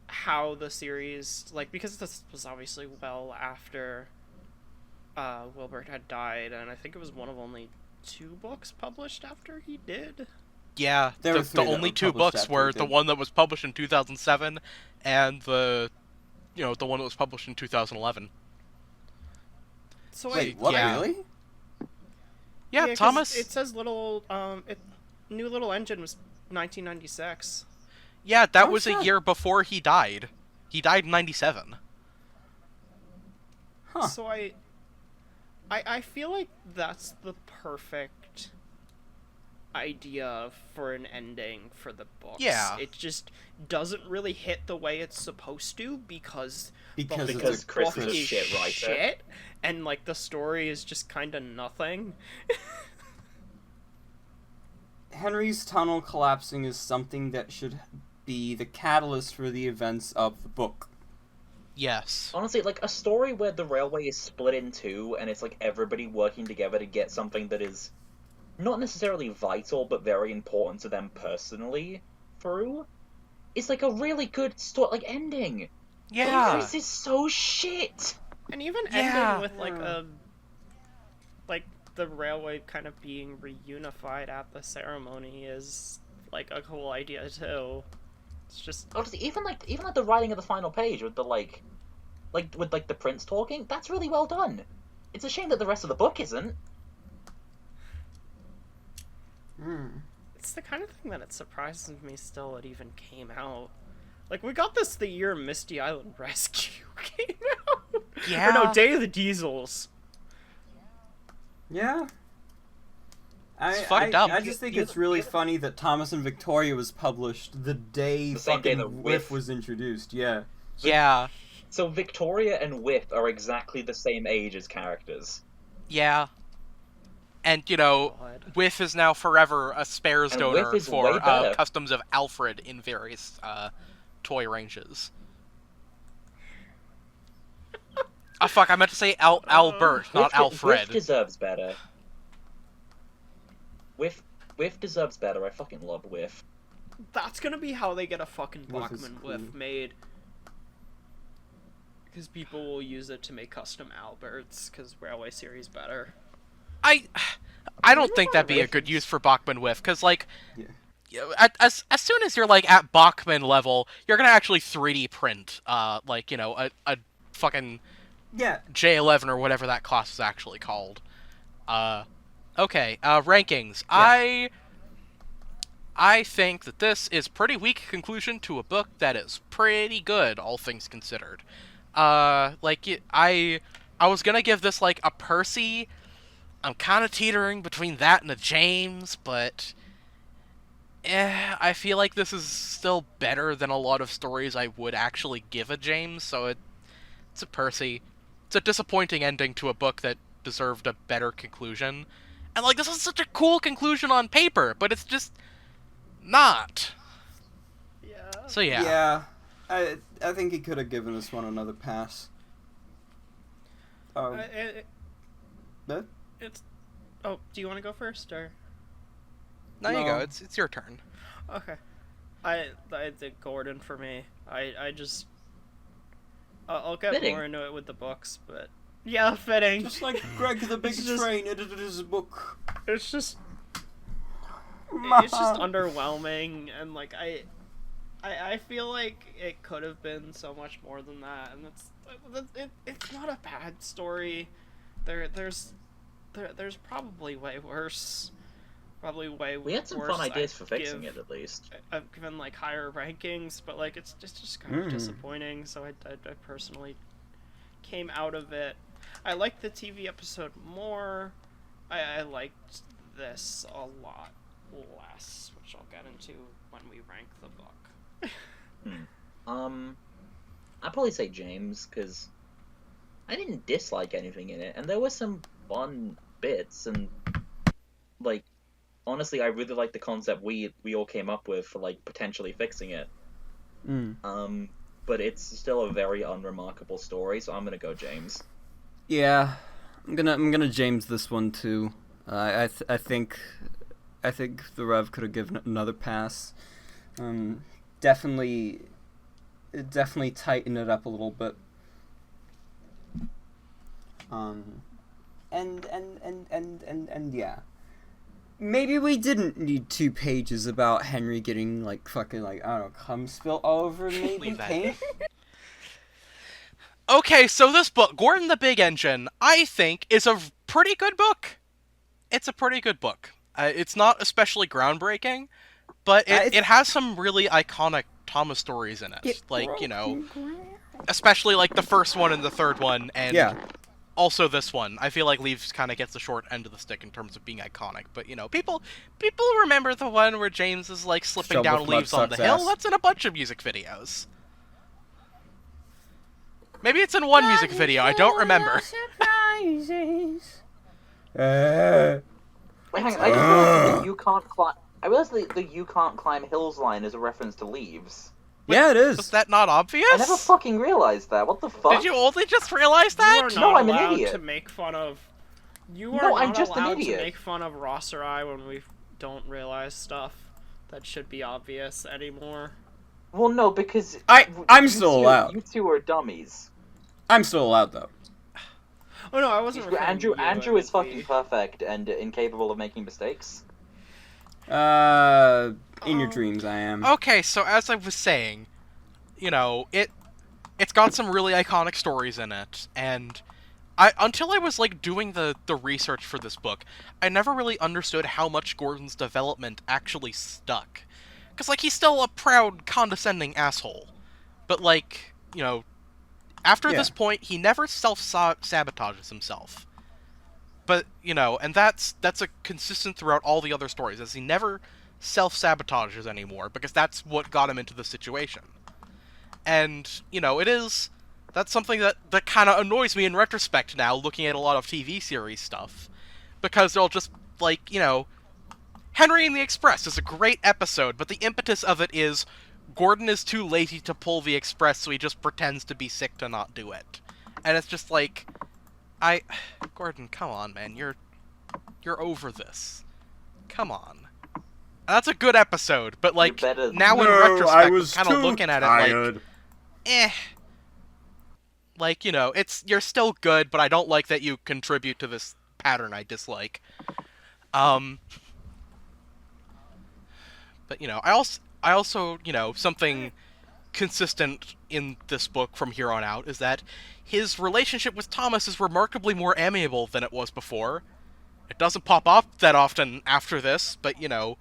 how the series, like, because this was obviously well after Wilbert had died, and I think it was one of only 2 books published after he did. Yeah, There the, were 3 the that only were 2 published books after were he the did. one that was published in 2007 and the one that was published in 2011. So Wait, what? Yeah. Really? Yeah, 'cause Thomas. It says New Little Engine was 1996. Yeah, that Oh, was a shit. year before he died. He died in 97. Huh. So I feel like that's the perfect idea for an ending for the books. Yeah. It just doesn't really hit the way it's supposed to because Because the Because it's a Chris book is a is shit writer. shit, and like the story is just kind of nothing. Henry's tunnel collapsing is something that should be the catalyst for the events of the book. Yes. Honestly, like a story where the railway is split in 2 and it's like everybody working together to get something that is not necessarily vital but very important to them personally through. It's like a really good ending. Yeah. This is so shit. And even Yeah. ending with like the railway kind of being reunified at the ceremony is like a cool idea too. It's just Honestly, even like the writing of the final page with the with the prince talking, that's really well done. It's a shame that the rest of the book isn't. it's the kind of thing that it surprises me still it even came out. Like we got this the year Misty Island Rescue came out. Yeah. Or no, Day of the Diesels. Yeah. It's fucked up. I just think it's really funny that Thomas and Victoria was published the day The same day fucking that Whiff Whiff- was introduced. Yeah. Yeah. So Victoria and Whiff are exactly the same age as characters. Yeah. And, you know, God. Whiff is now forever a spares And donor Whiff is for way better. customs of Alfred in various toy ranges. Oh, fuck, I meant to say Albert, not Alfred. Whiff deserves better. Whiff deserves better. I fucking love Whiff. That's gonna be how they get a fucking Whiff is Bachman cool. Whiff made. Because people will use it to make custom Alberts, because Railway Series better. I don't think that'd be a good use for Bachman Whiff, because, like, Yeah. as soon as you're, like, at Bachman level, you're gonna actually 3D print, like, you know, a fucking Yeah. J11 or whatever that class is actually called. Okay, rankings. Yeah. I think that this is pretty weak conclusion to a book that is pretty good, all things considered. Like, I was gonna give this, like, a Percy. I'm kind of teetering between that and a James, but I feel like this is still better than a lot of stories I would actually give a James, so it's a Percy. It's a disappointing ending to a book that deserved a better conclusion. And, like, this is such a cool conclusion on paper, but it's just not. Yeah. So, yeah. Yeah. I think he could have given this one another pass. Huh? It's. Oh, do you want to go first, or? No, you No. go. It's your turn. Okay. I did Gordon for me. I just. I'll get Fitting. more into it with the books, but yeah, fitting. Just like Greg the Big It's just- Train edited his book. It's just underwhelming, and like I feel like it could have been so much more than that, and it's not a bad story. There's probably way worse. Probably way We had some worse fun ideas I'd for fixing give- it, at least. I've given like higher rankings, but like it's just kind of Mm. disappointing. So I personally came out of it. I liked the TV episode more. I liked this a lot less, which I'll get into when we rank the book. I'd probably say James, because I didn't dislike anything in it, and there were some fun bits, and, like, honestly, I really like the concept we all came up with for, like, potentially fixing it. But it's still a very unremarkable story, so I'm gonna go James. Yeah, I'm gonna James this one too. I think the Rev could have given it another pass. Definitely tighten it up a little bit. And yeah. Maybe we didn't need 2 pages about Henry getting, like, fucking, like, I don't know, cum spill all over me. Leave that. Paint. Okay, so this book, Gordon the Big Engine, I think is a pretty good book. It's a pretty good book. It's not especially groundbreaking, but it has some really iconic Thomas stories in it. Like, you know, especially like the first one and the third one, and Yeah. also this one. I feel like Leaves kind of gets the short end of the stick in terms of being iconic, but, you know, people remember the one where James is, like, slipping Shovel down Mud Leaves on the sucks hill. ass. That's in a bunch of music videos. Maybe it's in one music video, I don't remember. Wait, hang on, I just realized that you can't climb... I realized the you can't climb hills line is a reference to Leaves. Yeah, it is. Was that not obvious? I never fucking realized that. What the fuck? Did you only just realize that? You are No, not I'm an allowed idiot. to make fun of. You No, are not I'm just an allowed to idiot. make fun of Ross or I when we don't realize stuff that should be obvious anymore. Well, no, because... I'm still allowed. You two are dummies. I'm still allowed, though. Oh no, I wasn't. referring to you, I Andrew is meant fucking we. perfect and incapable of making mistakes. In your dreams, I am. Okay, so as I was saying, you know, it's got some really iconic stories in it, and until I was, like, doing the research for this book, I never really understood how much Gordon's development actually stuck. Because, like, he's still a proud, condescending asshole. But, like, you know, after Yeah. this point, he never self-sabotages himself. But, you know, and that's a consistent throughout all the other stories, as he never self-sabotages anymore, because that's what got him into the situation. And, you know, that's something that kind of annoys me in retrospect now, looking at a lot of TV series stuff. because they'll just, like, you know, Henry and the Express is a great episode, but the impetus of it is Gordon is too lazy to pull the Express, so he just pretends to be sick to not do it. And it's just like, Gordon, come on, man, you're over this. Come on. That's a good episode, but, like, now in retrospect, I'm kind of looking at it like, like, you know, you're still good, but I don't like that you contribute to this pattern I dislike. But, you know, I also, you know, something consistent in this book from here on out is that his relationship with Thomas is remarkably more amiable than it was before. It doesn't pop up that often after this, but, you know,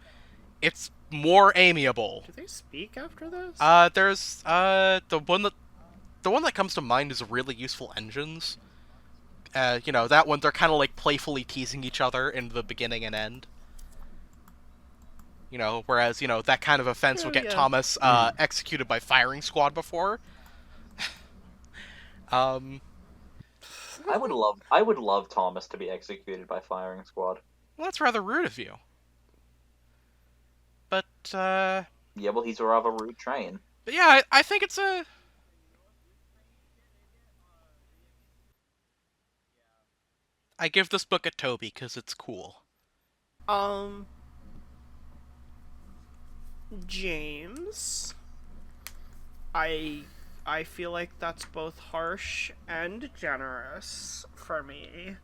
it's more amiable. Do they speak after this? There's, the one that comes to mind is Really Useful Engines. You know, that one, they're kind of, like, playfully teasing each other in the beginning and end. You know, whereas, you know, that kind of offense would get Thomas executed by firing squad before. I would love Thomas to be executed by firing squad. Well, that's rather rude of you. But, yeah, well, he's a rather rude train. But yeah, I think it's a... I give this book a Toby, because it's cool. James, I feel like that's both harsh and generous for me.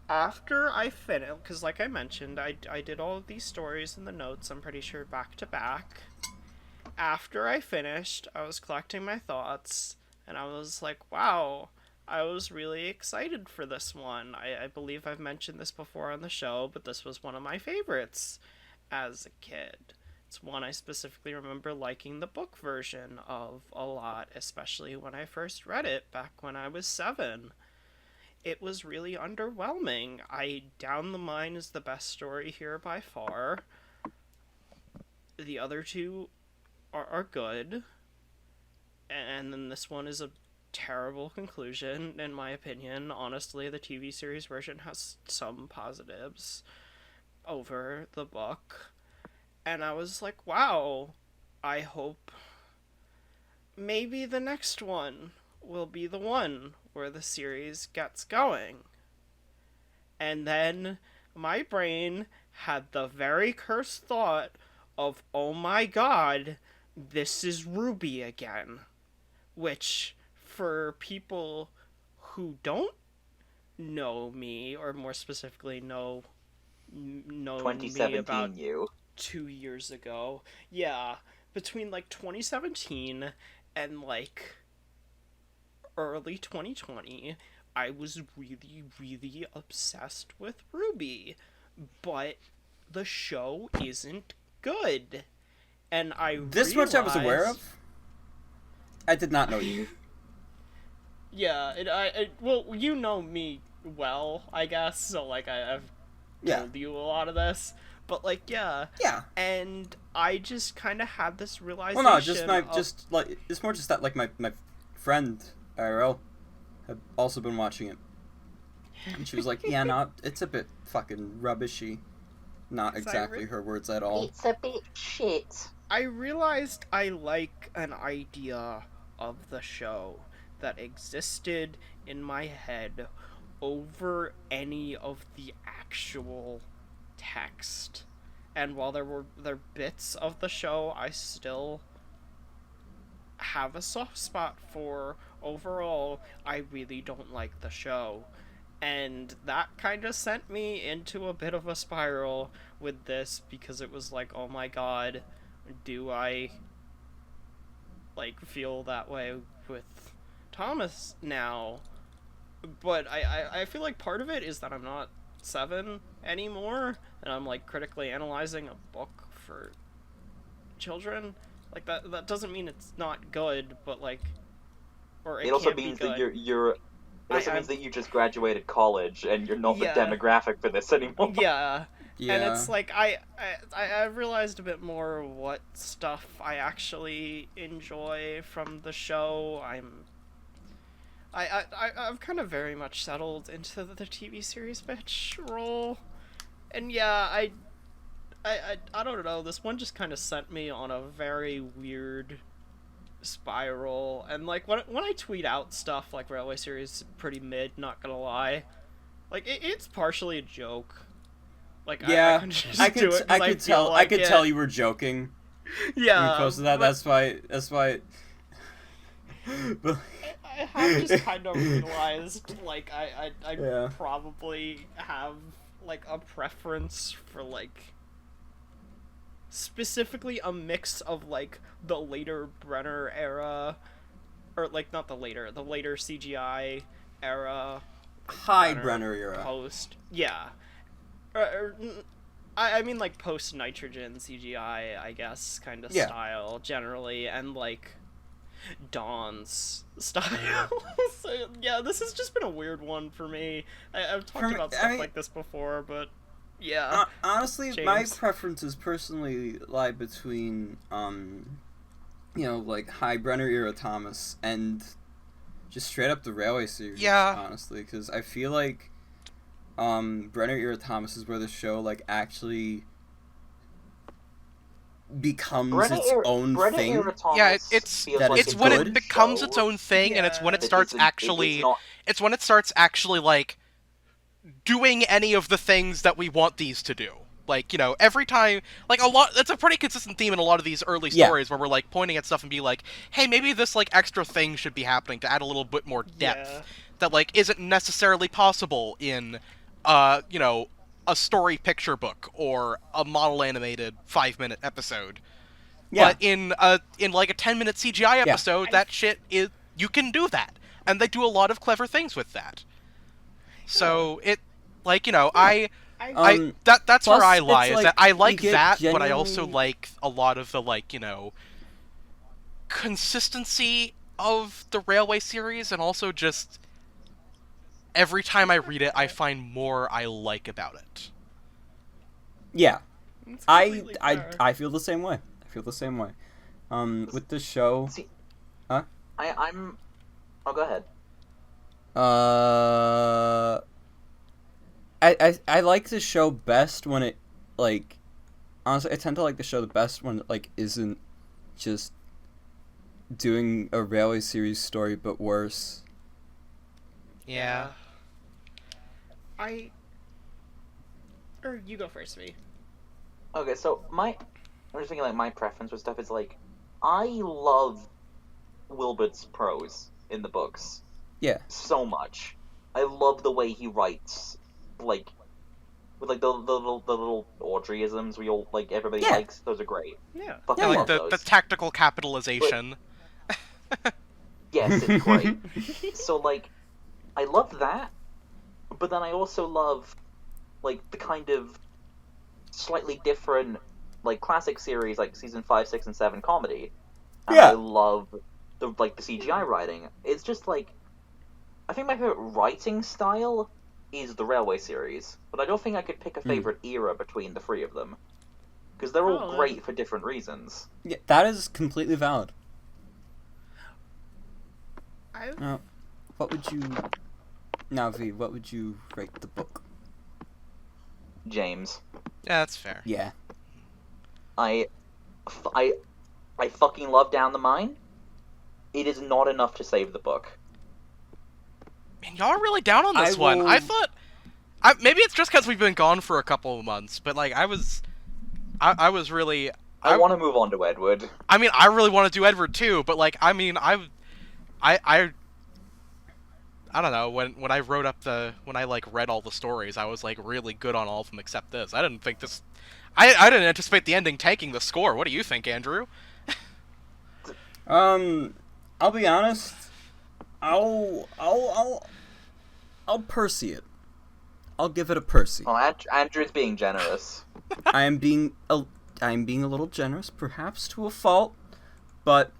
After I finished, because like I mentioned, I did all of these stories in the notes, I'm pretty sure back to back. After I finished, I was collecting my thoughts, and I was like, wow, I was really excited for this one. I believe I've mentioned this before on the show, but this was one of my favorites as a kid. It's one I specifically remember liking the book version of a lot, especially when I first read it back when I was 7. It was really underwhelming. Down the Mine is the best story here by far. The other two are good. And then this one is a terrible conclusion, in my opinion. Honestly, the TV series version has some positives over the book. And I was like, wow, I hope maybe the next one will be the one where the series gets going. And then my brain had the very cursed thought of, oh my god, this is Ruby again. Which, for people who don't know me, or more specifically know me about you. 2 years ago, yeah, between like 2017 and like early 2020, I was really, really obsessed with Ruby, but the show isn't good, and This much I was aware of? I did not know you. Yeah, well, you know me well, I guess, so, like, I've told you a lot of this, but, like, yeah, and I just kind of had this realization. Well, no, it's more just that, like, my friend IRL had also been watching it, and she was like, yeah, no, it's a bit fucking rubbishy. Not exactly her words at all. It's a bit shit. I realized I like an idea of the show that existed in my head over any of the actual text. And while there were bits of the show I still have a soft spot for, overall, I really don't like the show. And that kind of sent me into a bit of a spiral with this, because it was like, oh my god, do I, like, feel that way with Thomas now? But I feel like part of it is that I'm not 7 anymore, and I'm, like, critically analyzing a book for children. Like, that doesn't mean it's not good, but, like, or it also can't means be good. that you're It also means that you just graduated college and you're not the demographic for this anymore. Yeah. And it's like, I realized a bit more what stuff I actually enjoy from the show. I've kind of very much settled into the TV series bitch role, and yeah, I don't know. This one just kind of sent me on a very weird spiral, and like when I tweet out stuff like Railway Series pretty mid, not gonna lie, like it's partially a joke. Like Yeah, I just I do could it 'cause I could feel tell like it. tell you were joking Yeah, when you posted that. but That's why. But, I have just kind of realized like I Yeah. probably have like a preference for like specifically a mix of like the later Brenner era, or like not the later CGI era, High Brenner era. post, yeah, I mean like post nitrogen CGI, I guess, kind of Yeah. style generally, and like Dawn's style. So yeah, this has just been a weird one for me. I've talked me- about I stuff mean- like this before, but yeah. Honestly, my James. preferences personally lie between, like High Brenner era Thomas and just straight up the Railway series. Yeah. Honestly, because I feel like, Brenner era Thomas is where the show like actually becomes its own thing. Yeah, it's That it's is when good. it becomes its own thing, and it's when it It starts isn't- it- actually it's not- it's when it starts actually like doing any of the things that we want these to do. Like, every time, like that's a pretty consistent theme in a lot of these early Yeah. stories where we're like pointing at stuff and be like, hey, maybe this like extra thing should be happening to add a little bit more depth Yeah. that like isn't necessarily possible in a story picture book or a model animated 5-minute episode. Yeah. But in like a 10-minute CGI episode, that shit is, you can do that. And they do a lot of clever things with that. So it, like, that's Plus, where I it's lie, is like, that I you like get that, but I also genuinely- like a lot of the, like, consistency of the Railway series, and also just every time I read it, I find more I like about it. Yeah. It's I completely fair. I feel the same way. With this show, See, Huh? I'm. Oh, go ahead. I like the show best when it, like, honestly, I tend to like the show the best when it, like, isn't just doing a Railway series story but worse. Yeah. Or you go first, V. Okay, so I'm just thinking like my preference with stuff is like, I love Wilbert's prose in the books Yeah. so much. I love the way he writes, like, with like the little Audrey-isms we all like everybody Yeah. likes. Those are great. Yeah. Fucking Yeah, love Like the those. tactical capitalization. Yes, it's great. So like, I love that, but then I also love like the kind of slightly different like classic series like season 5, 6, and 7 comedy. And Yeah. I love the CGI writing. It's just like, I think my favorite writing style is the Railway series, but I don't think I could pick a favorite era between the three of them, because they're all Oh, great for different reasons. Yeah, that is completely valid. I What would you... Now, V, what would you rate the book? James, Yeah, that's fair. Yeah. I fucking love Down the Mine. It is not enough to save the book. Man, y'all are really down on this I one. will- I thought... maybe it's just because we've been gone for a couple of months, but, like, I was really... I want to move on to Edward. I mean, I really want to do Edward too, but, like, I mean, I don't know, when I wrote up when I, like, read all the stories, I was, like, really good on all of them except this. I didn't think this... I didn't anticipate the ending tanking the score. What do you think, Andrew? I'll be honest. I'll Percy it. I'll give it a Percy. Oh, Andrew's being generous. I am being a little generous, perhaps to a fault, but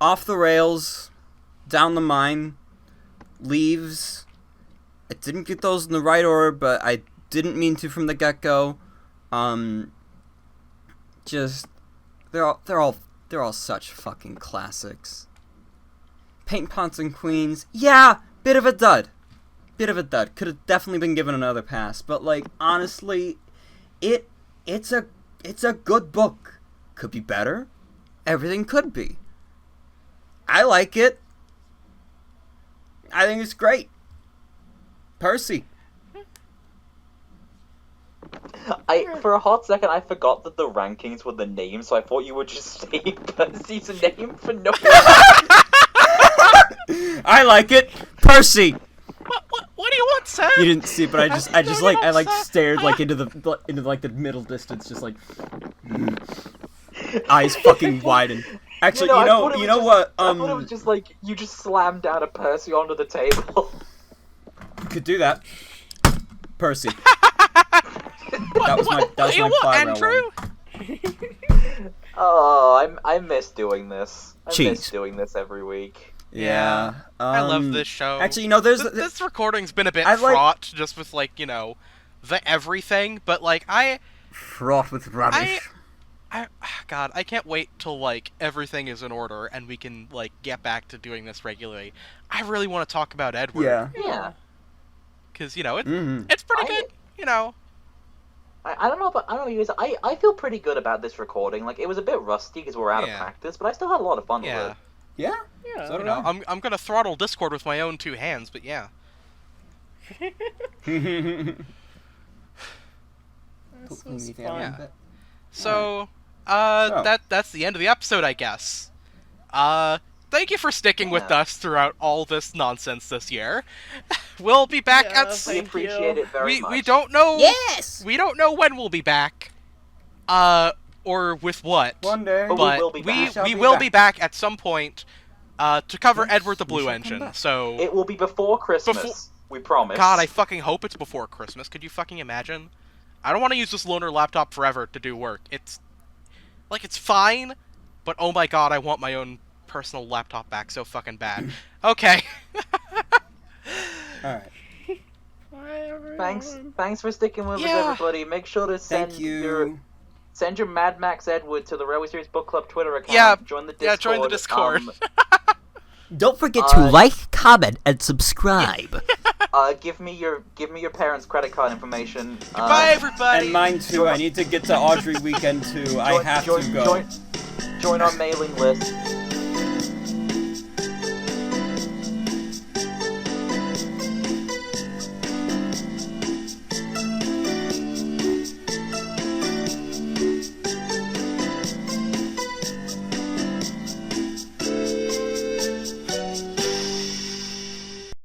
off the rails, down the mine, leaves. I didn't get those in the right order, but I didn't mean to from the get-go. Just they're all such fucking classics. Paint Pots and Queens, yeah, bit of a dud. Bit of a dud. Could have definitely been given another pass, but like honestly, it's a good book. Could be better. Everything could be. I like it. I think it's great. Percy. For a hot second, I forgot that the rankings were the name, so I thought you would just say Percy's name for no reason. I like it. Percy. What do you want, Sam? You didn't see, but I stared like into the middle distance, just like eyes fucking widen. Actually, you know what? I thought it was just like you just slammed down a Percy onto the table. Could do that. Percy. That was my Andrew? Oh, I miss doing this. I Cheese. miss doing this every week. Yeah. I love this show. Actually, there's this recording's been a bit I like- fraught, just with like the everything. But like fraught with rubbish. God, I can't wait till like everything is in order and we can like get back to doing this regularly. I really want to talk about Edward. Yeah. Because it's pretty good. I don't know about you guys. I feel pretty good about this recording. Like it was a bit rusty because we're out of practice, but I still had a lot of fun with it. Yeah. So did I. I'm gonna throttle Discord with my own 2 hands, but yeah. So, that's the end of the episode, I guess. Thank you for sticking with us throughout all this nonsense this year. We'll be back We appreciate it very much. We don't know. Yes! We don't know when we'll be back. Or with what. One day. But we will be back at some point to cover Edward the Blue Engine. So it will be before Christmas. We promise. God, I fucking hope it's before Christmas. Could you fucking imagine? I don't want to use this loaner laptop forever to do work. It's fine, but oh my god, I want my own personal laptop back so fucking bad. Okay. Alright. Thanks for sticking with us, everybody. Make sure to send your Mad Max Edward to the Railway Series Book Club Twitter account. Yeah, join the Discord. Yeah, join the Discord. Don't forget to like, comment, and subscribe. Give me your parents' credit card information. Bye, everybody. And mine too. I need to get to Audrey Weekend too. I have to go. Join our mailing list.